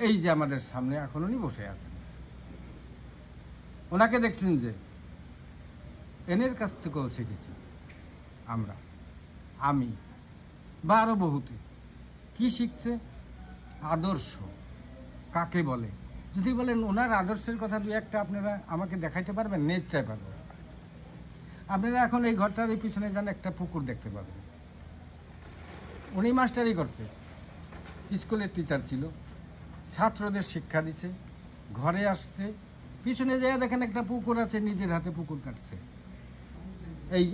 এই যে আমাদের সামনে এখন উনি বসে আছেন, ওনাকে দেখছেন যে এনের কাছ থেকেও শিখেছি আমরা, আমি বা আরো বহুতে। কি শিখছে? আদর্শ কাকে বলে? যদি বলেন ওনার আদর্শের কথা দু একটা আপনারা আমাকে দেখাইতে পারবেন, নিশ্চয় পারবেন। আপনারা এখন এই ঘরটার পিছনে যান, একটা পুকুর দেখতে পাবেন। উনি মাস্টারি করছে, স্কুলের টিচার ছিল, ছাত্রদের শিক্ষা দিছে, ঘরে আসছে, পিছনে যেয়ে দেখেন একটা পুকুর আছে, নিজের হাতে পুকুর কাটছে। এই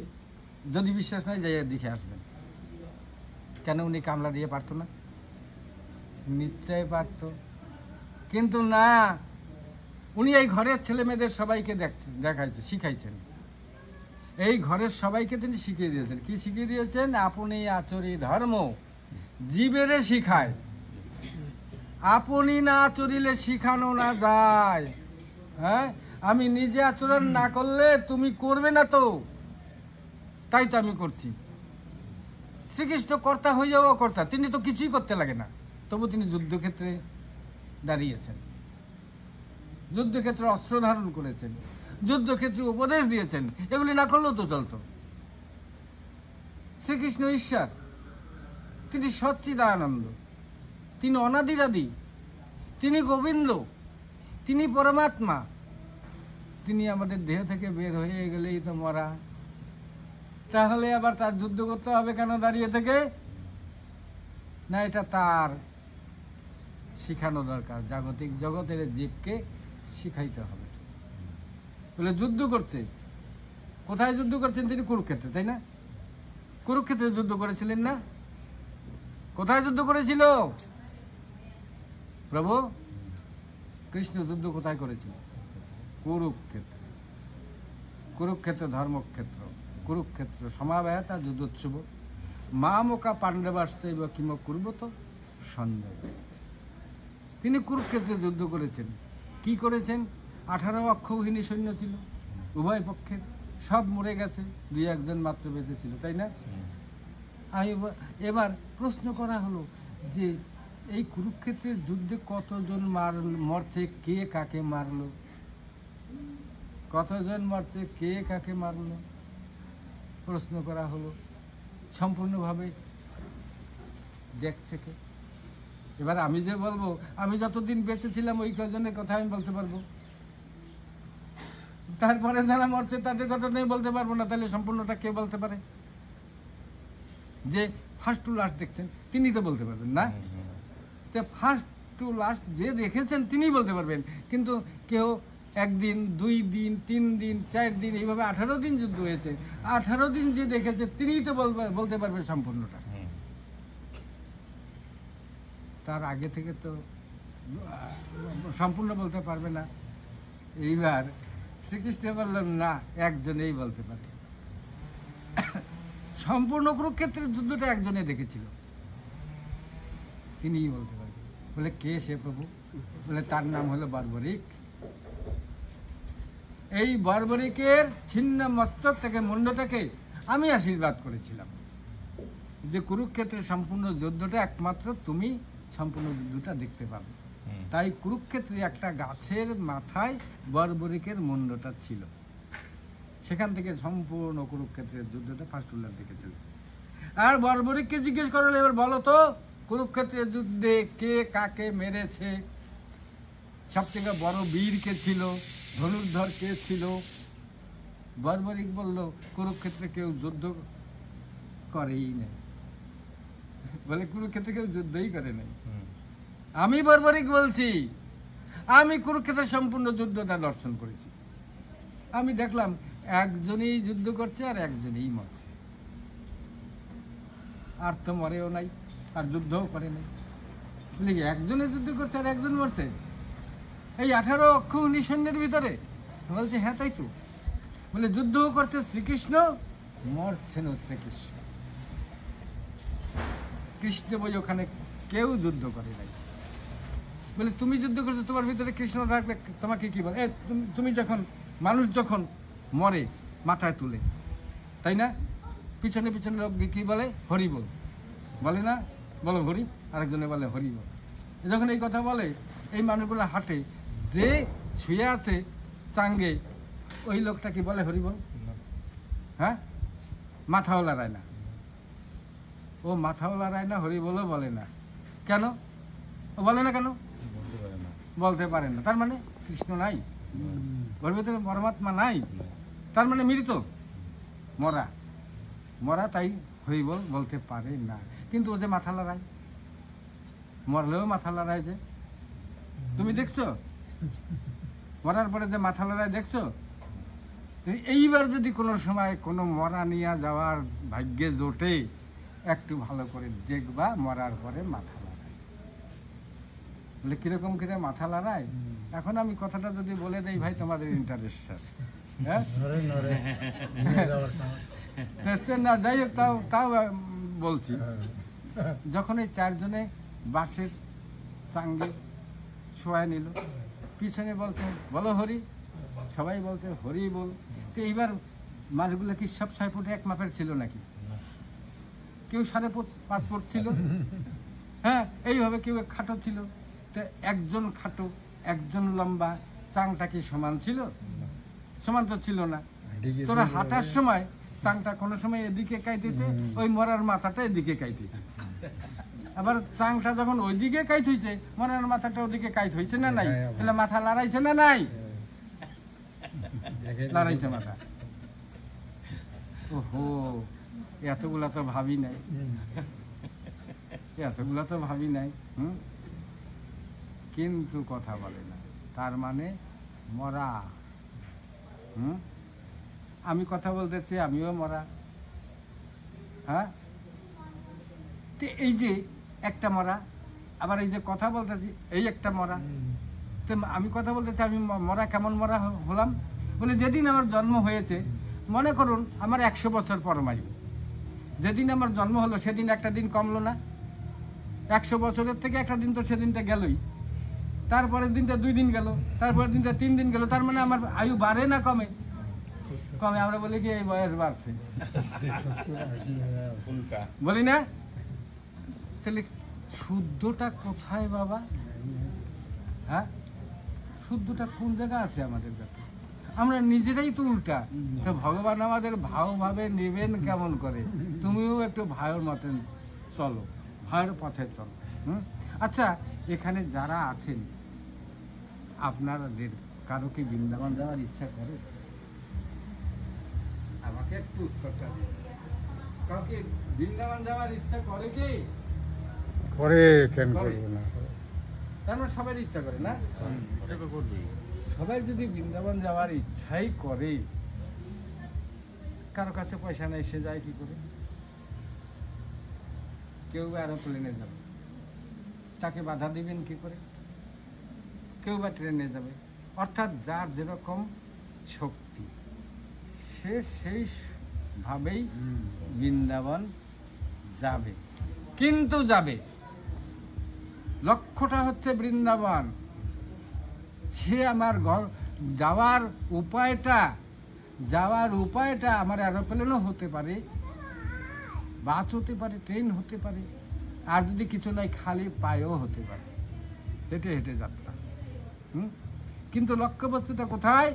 যদি বিশ্বাস নয় যাই দেখে আসবেন। কেন উনি কামলা দিয়ে পারতো না? নিশ্চয় পারত, কিন্তু না, উনি এই ঘরের ছেলে মেয়েদের সবাইকে দেখাইছে, শিখাইছেন। এই ঘরের সবাইকে তিনি শিখিয়ে দিয়েছেন। কি শিখিয়ে দিয়েছেন? আপনি আচরি ধর্ম জীবেরে শিখায়, আপনি না আচরিলে শিখানো না যায়। হ্যাঁ, আমি নিজে আচরণ না করলে তুমি করবে না, তো তাই তো আমি করছি। শ্রীকৃষ্ণ কর্তা হয়ে যাওয়া কর্তা, তিনি তো কিছুই করতে লাগে না, তবু তিনি যুদ্ধক্ষেত্রে দাঁড়িয়েছেন, যুদ্ধক্ষেত্রে অস্ত্র ধারণ করেছেন, যুদ্ধক্ষেত্রে উপদেশ দিয়েছেন। এগুলি না করলেও তো চলতো। শ্রীকৃষ্ণ ঈশ্বর, তিনি সচ্চিদানন্দ, তিনি অনাদিরাদি, তিনি গোবিন্দ, তিনি পরমাত্মা। তিনি আমাদের দেহ থেকে বের হয়ে গেলেই তো মরা, তাহলে আবার তার যুদ্ধ করতে হবে কেন দাঁড়িয়ে থেকে? না, এটা তার শিখানো দরকার, জাগতিক জগতের জীবকে শিখাইতে হবে। বলে যুদ্ধ করছে, কোথায় যুদ্ধ করছেন তিনি? কুরুক্ষেত্রে, তাই না? কুরুক্ষেত্রে যুদ্ধ করেছিলেন না? কোথায় যুদ্ধ করেছিল প্রভু? কৃষ্ণ যুদ্ধ কোথায় করেছিল? কুরুক্ষেত্র। কুরুক্ষেত্র ধর্মক্ষেত্র, কুরুক্ষেত্র সমাবেয়তা যুদ্ধোৎসব, মামকা পাণ্ডবাশ্চৈব কিম কুর্বত সন্দেহ। তিনি কুরুক্ষেত্রে যুদ্ধ করেছেন। কি করেছেন? 18 অক্ষৌহিনী সৈন্য ছিল উভয় পক্ষের, সব মরে গেছে, 2-1 মাত্র বেঁচে ছিল, তাই না? এবার প্রশ্ন করা হলো যে এই কুরুক্ষেত্রের যুদ্ধে কতজন মরছে, কে কাকে মারলো? কতজন মরছে, কে কাকে মারলো? প্রশ্ন করা হলো। সম্পূর্ণভাবে দেখছে কে? এবার আমি যে বলবো, আমি যতদিন বেঁচে ছিলাম ওই কজনের কথা আমি বলতে পারবো, তারপরে যারা মরছে তাদের কথা নেই বলতে পারবো না। তাহলে সম্পূর্ণটা কে বলতে পারে? যে ফার্স্ট টু লাস্ট দেখছেন তিনি তো বলতে পারবেন না। তো ফার্স্ট টু লাস্ট যে দেখেছেন তিনিই বলতে পারবেন, কিন্তু কেউ 1 দিন, 2 দিন, 3 দিন, 4 দিন, এইভাবে 18 দিন যুদ্ধ হয়েছে, 18 দিন যে দেখেছে তিনিই তো বলতে পারবেন সম্পূর্ণটা। তার আগে থেকে তো সম্পূর্ণ বলতে পারবে না। এইবার শ্রীকৃষ্ণ বললেন না, একজনেই বলতে পারে। সম্পূর্ণ কুরুক্ষেত্রের যুদ্ধটা একজনে দেখেছিল, তিনিই বলতে পারবে। বলে কে সে প্রভু? বলে তার নাম হলো বর্বরিক। এই বর্বরিকের ছিন্ন মস্তক থেকে, মুন্ডটাকে আমি আশীর্বাদ করেছিলাম যে কুরুক্ষেত্রের সম্পূর্ণ যুদ্ধটা একমাত্র তুমি সম্পূর্ণ যুদ্ধটা দেখতে পাবে। তাই কুরুক্ষেত্রে একটা গাছের মাথায় বর্বরিকের মুন্ডটা ছিল, সেখান থেকে সম্পূর্ণ কুরুক্ষেত্রের যুদ্ধটা ফাস্টুল্লার দিকে চলে। আর বর্বরিককে জিজ্ঞেস করলে, এবার বলো তো কুরুক্ষেত্রের যুদ্ধে কে কাকে মেরেছে, সব থেকে বড় বীর কে ছিল, ধনুর্ধর কে ছিল? বর্বরিক বলল কুরুক্ষেত্রে কেউ যুদ্ধ করেই নাই। বলে কুরুক্ষেত্রে কেউ যুদ্ধই করে নাই। আমি বর্বরিক বলছি, আমি কুরুক্ষেত্রের সম্পূর্ণ যুদ্ধটা দর্শন করেছি। আমি দেখলাম একজনই যুদ্ধ করছে আর একজনই মরছে, আর তো মরেও নাই আর যুদ্ধও করে নাই। বলি একজনে যুদ্ধ করছে আর একজন মরছে এই 18 অক্ষ 19 সৈন্যের ভিতরে? বলছে হ্যাঁ তাই তো। বলে যুদ্ধও করছে শ্রীকৃষ্ণ, মরছেন শ্রীকৃষ্ণ। কৃষ্ণ বই ওখানে কেউ যুদ্ধ করে নাই। বলে তুমি যুদ্ধ করছো, তোমার ভিতরে কৃষ্ণ থাকলে তোমাকে কি বলে? তুমি যখন মানুষ যখন মরে মাথায় তুলে, তাই না, পিছনে পিছনে লোক কি বলে? হরি বল, বলে না? বলো হরি, আরেকজনে বলে হরি বল। যখন এই কথা বলে, এই মানুষগুলো হাঁটে, যে শুয়ে আছে চাঙ্গে ওই লোকটা কি বলে হরি বল? হ্যাঁ, মাথাও লড়ায় না। ও মাথাও লড়ায় না, হরি বলও বলে না। কেন ও বলে না? কেন বলতে পারেন না? তার মানে কৃষ্ণ নাই, ওর ভিতরে পরমাত্মা নাই, তার মানে মৃত, মরা মরা, তাই হরি বল বলতে পারে না। কিন্তু ও যে মাথা লড়ায়, মরলেও মাথা লড়ায়, যে তুমি দেখছো মরার পরে যে মাথা লড়ায় দেখছো? এইবার যদি কোনো সময় কোনো মরা নিয়ে যাওয়ার ভাগ্যে জোটে, একটু ভালো করে দেখবা মরার পরে মাথা লড়ায়। বলে কিরকম করে মাথা লড়ায়? এখন আমি কথাটা যদি বলে দেই ভাই, তোমাদের ইন্টারেস্ট হ্যাঁ না, যাই হোক, তাও বলছি। যখন এই 4 জনে বাঁশের চাঙ্গে শোয়ায় নিল, পিছনে বলছে বলো হরি, সবাই বলছে হরি বল। তো এইবার মাছগুলো কি সব 6 ফুটে 1 মাপের ছিল নাকি? কেউ 5.5 ফুট ছিল, হ্যাঁ এইভাবে, কেউ খাটো ছিল। তো একজন খাটো একজন লম্বা, চাংটা কি সমান ছিল? সমান তো ছিল না। তোরা হাঁটার সময় চাংটা কোনো সময় এদিকে কাইতেছে, ওই মরার মাথাটা এদিকে কাইতেছে। আবার চাংটা যখন ওইদিকে কাইট হয়েছে, মরার মাথাটা ওদিকে কাইট হয়েছে না নাই? তাহলে মাথা লড়াইছে না নাই? লড়াইছে মাথা। ওহো, এতগুলা তো ভাবি নাই, এতগুলা তো ভাবি নাই। কিন্তু কথা বলে না, তার মানে মরা। আমি কথা বলতেছি, আমিও মরা। হ্যাঁ, এই যে একটা মরা, আবার এই যে কথা বলতেছি এই একটা মরা। তো আমি কথা বলতেছি, আমি মরা কেমন মরা হলাম? বলে যেদিন আমার জন্ম হয়েছে, মনে করুন আমার 100 বছর পরমায়ু, যেদিন আমার জন্ম হলো সেদিন একটা দিন কমলো না? 100 বছরের থেকে একটা দিন তো সেদিনটা গেলই, তারপরের দিনটা 2 দিন গেল, তারপরের দিনটা 3 দিন গেল। তার মানে আমার আয়ু বাড়ে না কমে? কমে। আমরা বলি কি এই বয়স বাড়ছে, বলি না? তাহলে শুদ্ধটা কোথায় বাবা? হ্যাঁ, শুদ্ধটা কোন জায়গা আছে আমাদের কাছে? আমরা নিজেরাই তো উল্টা। তো ভগবান আমাদের ভাও ভাবে নেবেন কেমন করে? তুমিও একটু ভাইয়ের মতন চলো, ভাইয়ের পথে চলো। আচ্ছা, এখানে যারা আছেন, আপনাদের কারো কি বৃন্দাবন যাওয়ার ইচ্ছা করে? আমাকে একটু উত্তরটা দিন। কাউকে বৃন্দাবন যাওয়ার ইচ্ছা করে কি?
করে, কেন করবো না?
কেন সবাই ইচ্ছা করে না? সবাই যদি বৃন্দাবন যাওয়ার ইচ্ছাই করে, কারো কাছে পয়সা নেই, সে যায় কি করে? কেউ বা এরোপ্লেনে যাবে, তাকে বাধা দিবেন কি করে? কেউ বা ট্রেনে যাবে। অর্থাৎ যার যেরকম শক্তি, সে সেই ভাবেই বৃন্দাবন যাবে। কিন্তু যাবে, লক্ষ্যটা হচ্ছে বৃন্দাবন। সে আমার যাওয়ার উপায়টা আমার এরোপ্লেনও হতে পারে, বাস হতে পারে, ট্রেন হতে পারে, আর যদি কিছু নাই খালি পায়েও হতে পারে, হেঁটে হেঁটে যাত্রা। কিন্তু লক্ষ্যবস্তুটা কোথায়?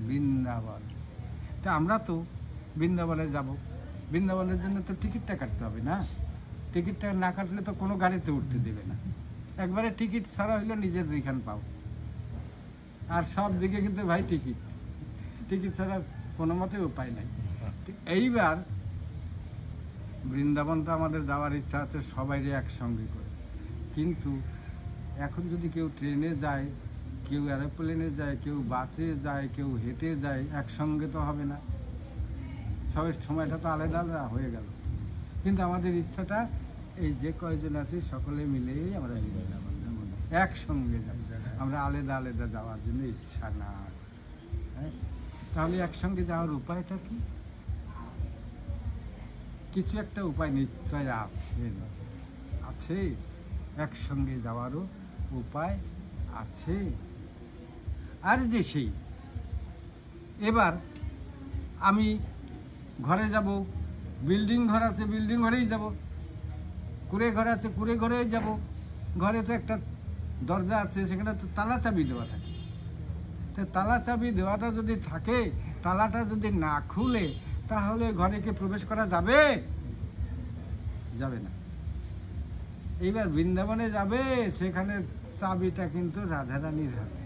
বৃন্দাবন। তা আমরা তো বৃন্দাবনে যাব, বৃন্দাবনের জন্য তো টিকিটটা কাটতে হবে না, টিকিটটা না কাটলে তো কোনো গাড়িতে উঠতে দেবে না, একবারে টিকিট ছাড়া হইলে নিজের যেখান পাও। আর সব দিকে কিন্তু ভাই টিকিট, টিকিট ছাড়া কোনো মতে উপায় নাই। এইবার বৃন্দাবন তো আমাদের যাওয়ার ইচ্ছা আছে সবাইরে একসঙ্গে করে, কিন্তু এখন যদি কেউ ট্রেনে যায়, কেউ এরোপ্লেনে যায়, কেউ বাসে যায়, কেউ হেঁটে যায়, একসঙ্গে তো হবে না, সবের সময়টা তো আলাদা আলাদা হয়ে গেল। কিন্তু আমাদের ইচ্ছাটা এই যে কয়জন আছে সকলে মিলেই আমরা বৃন্দাবন যাব, একসঙ্গে যাব, আমরা আলাদা আলাদা যাওয়ার জন্য ইচ্ছা না। হ্যাঁ, তাহলে একসঙ্গে যাওয়ার উপায়টা কি? কিছু একটা উপায় নিশ্চয় আছে, আছে, একসঙ্গে যাওয়ারও উপায় আছে। আর যে সেই এবার আমি ঘরে যাব, বিল্ডিং ঘর আছে বিল্ডিং ঘরেই যাব, কুড়ে ঘর আছে কুড়ে ঘরেই যাব, ঘরে তো একটা দরজা আছে সেখানে তো তালা চাবি দেওয়া থাকে, তো তালা চাবি দেওয়াটা যদি থাকে, তালাটা যদি না খুলে তাহলে ঘরে কি প্রবেশ করা যাবে? যাবে না। এইবার বৃন্দাবনে যাবে, সেখানে চাবিটা কিন্তু রাধারানীর হাতে।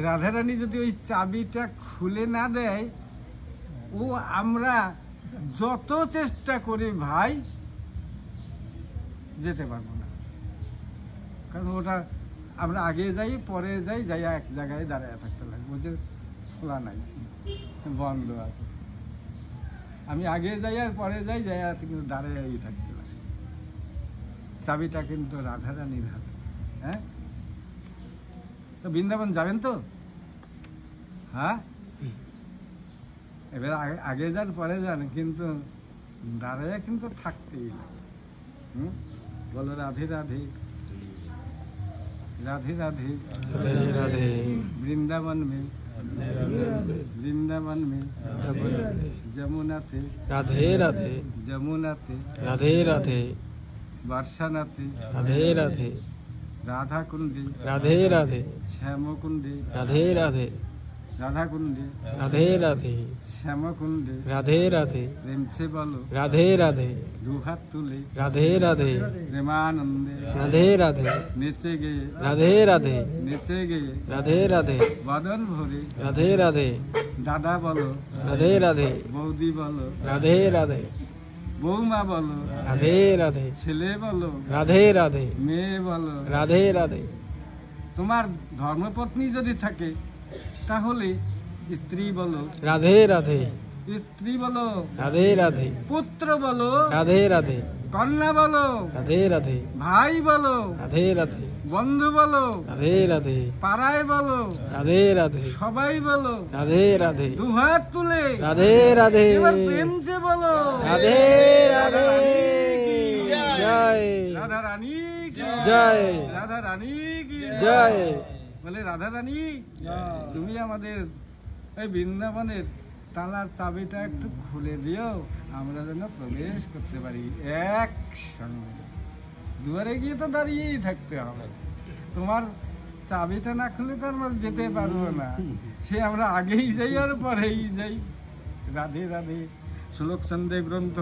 রাধারানী যদি ওই চাবিটা খুলে না দেয়, ও আমরা যত চেষ্টা করি ভাই যেতে পারবো না, কারণ ওটা আমরা আগে যাই পরে যাই, যাই এক জায়গায় দাঁড়ায় থাকতে লাগবে, যে খোলা নাই, বন্ধ আছে। আমি আগে যাই আর পরে যাই, যাই কিন্তু দাঁড়াই থাকতে লাগে। চাবিটা কিন্তু রাধারানীর হাতে। হ্যাঁ, তো বৃন্দাবন যাবেন তো? হ্যাঁ, এবার আগে যান পরে যান, কিন্তু দাঁড়ায় কিন্তু থাকতেই লাগে। বলো রাধে রাধে राधे राधे
राधे राधे
वृंदावन में जमुना थे
राधे राधे
जमुना थे
राधे राधे
वर्षाना थे
राधे राधे
राधा कुंडी
राधे राधे
श्याम कुंडी
राधे राधे
राधा कुंडी
राधे राधे
श्याम कुंडी
राधे राधे
प्रेम से बोलो
राधे राधे
दुहात तुले
राधे राधे
प्रेमानंदे
राधे राधे
नेचे गए
राधे राधे
नेचे गए
राधे राधे
बदन भरे
राधे राधे
दादा बोलो
राधे राधे
बौदी बोलो
राधे राधे
বৌমা বলো
राधे राधे
ছেলে বলো
राधे राधे
মেয়ে বলো
राधे राधे
তোমার ধর্মপত্নী যদি থাকে তাহলে স্ত্রী বলো
राधे राधे
স্ত্রী বলো
राधे राधे
পুত্র বলো
राधे राधे
কন্যা বলো
राधे राधे
ভাই বলো
राधे राधे
বন্ধু বলো
राधे राधे
পাড়ায় বলো
राधे राधे
সবাই বলো
राधे राधे
দুহাত তুলে
राधे राधे
এবার প্রেম যে বলো
राधे राधे जय
রাধা রানী কি
জয়।
রাধা রানী কি
जय
বলে রাধা রানী তুমি আমাদের এই বৃন্দাবনের তালার চাবিটা একটু খুলে দিও, আমরা যেন প্রবেশ করতে পারি একসঙ্গে। দুয়ারে গিয়ে তো দাঁড়িয়েই থাকতে হবে, তোমার চাবিটা না খুলে তো আমরা যেতে পারবো না, সে আমরা আগেই যাই আর পরেই যাই। রাধে রাধে। শ্লোক সন্ধে গ্রন্থ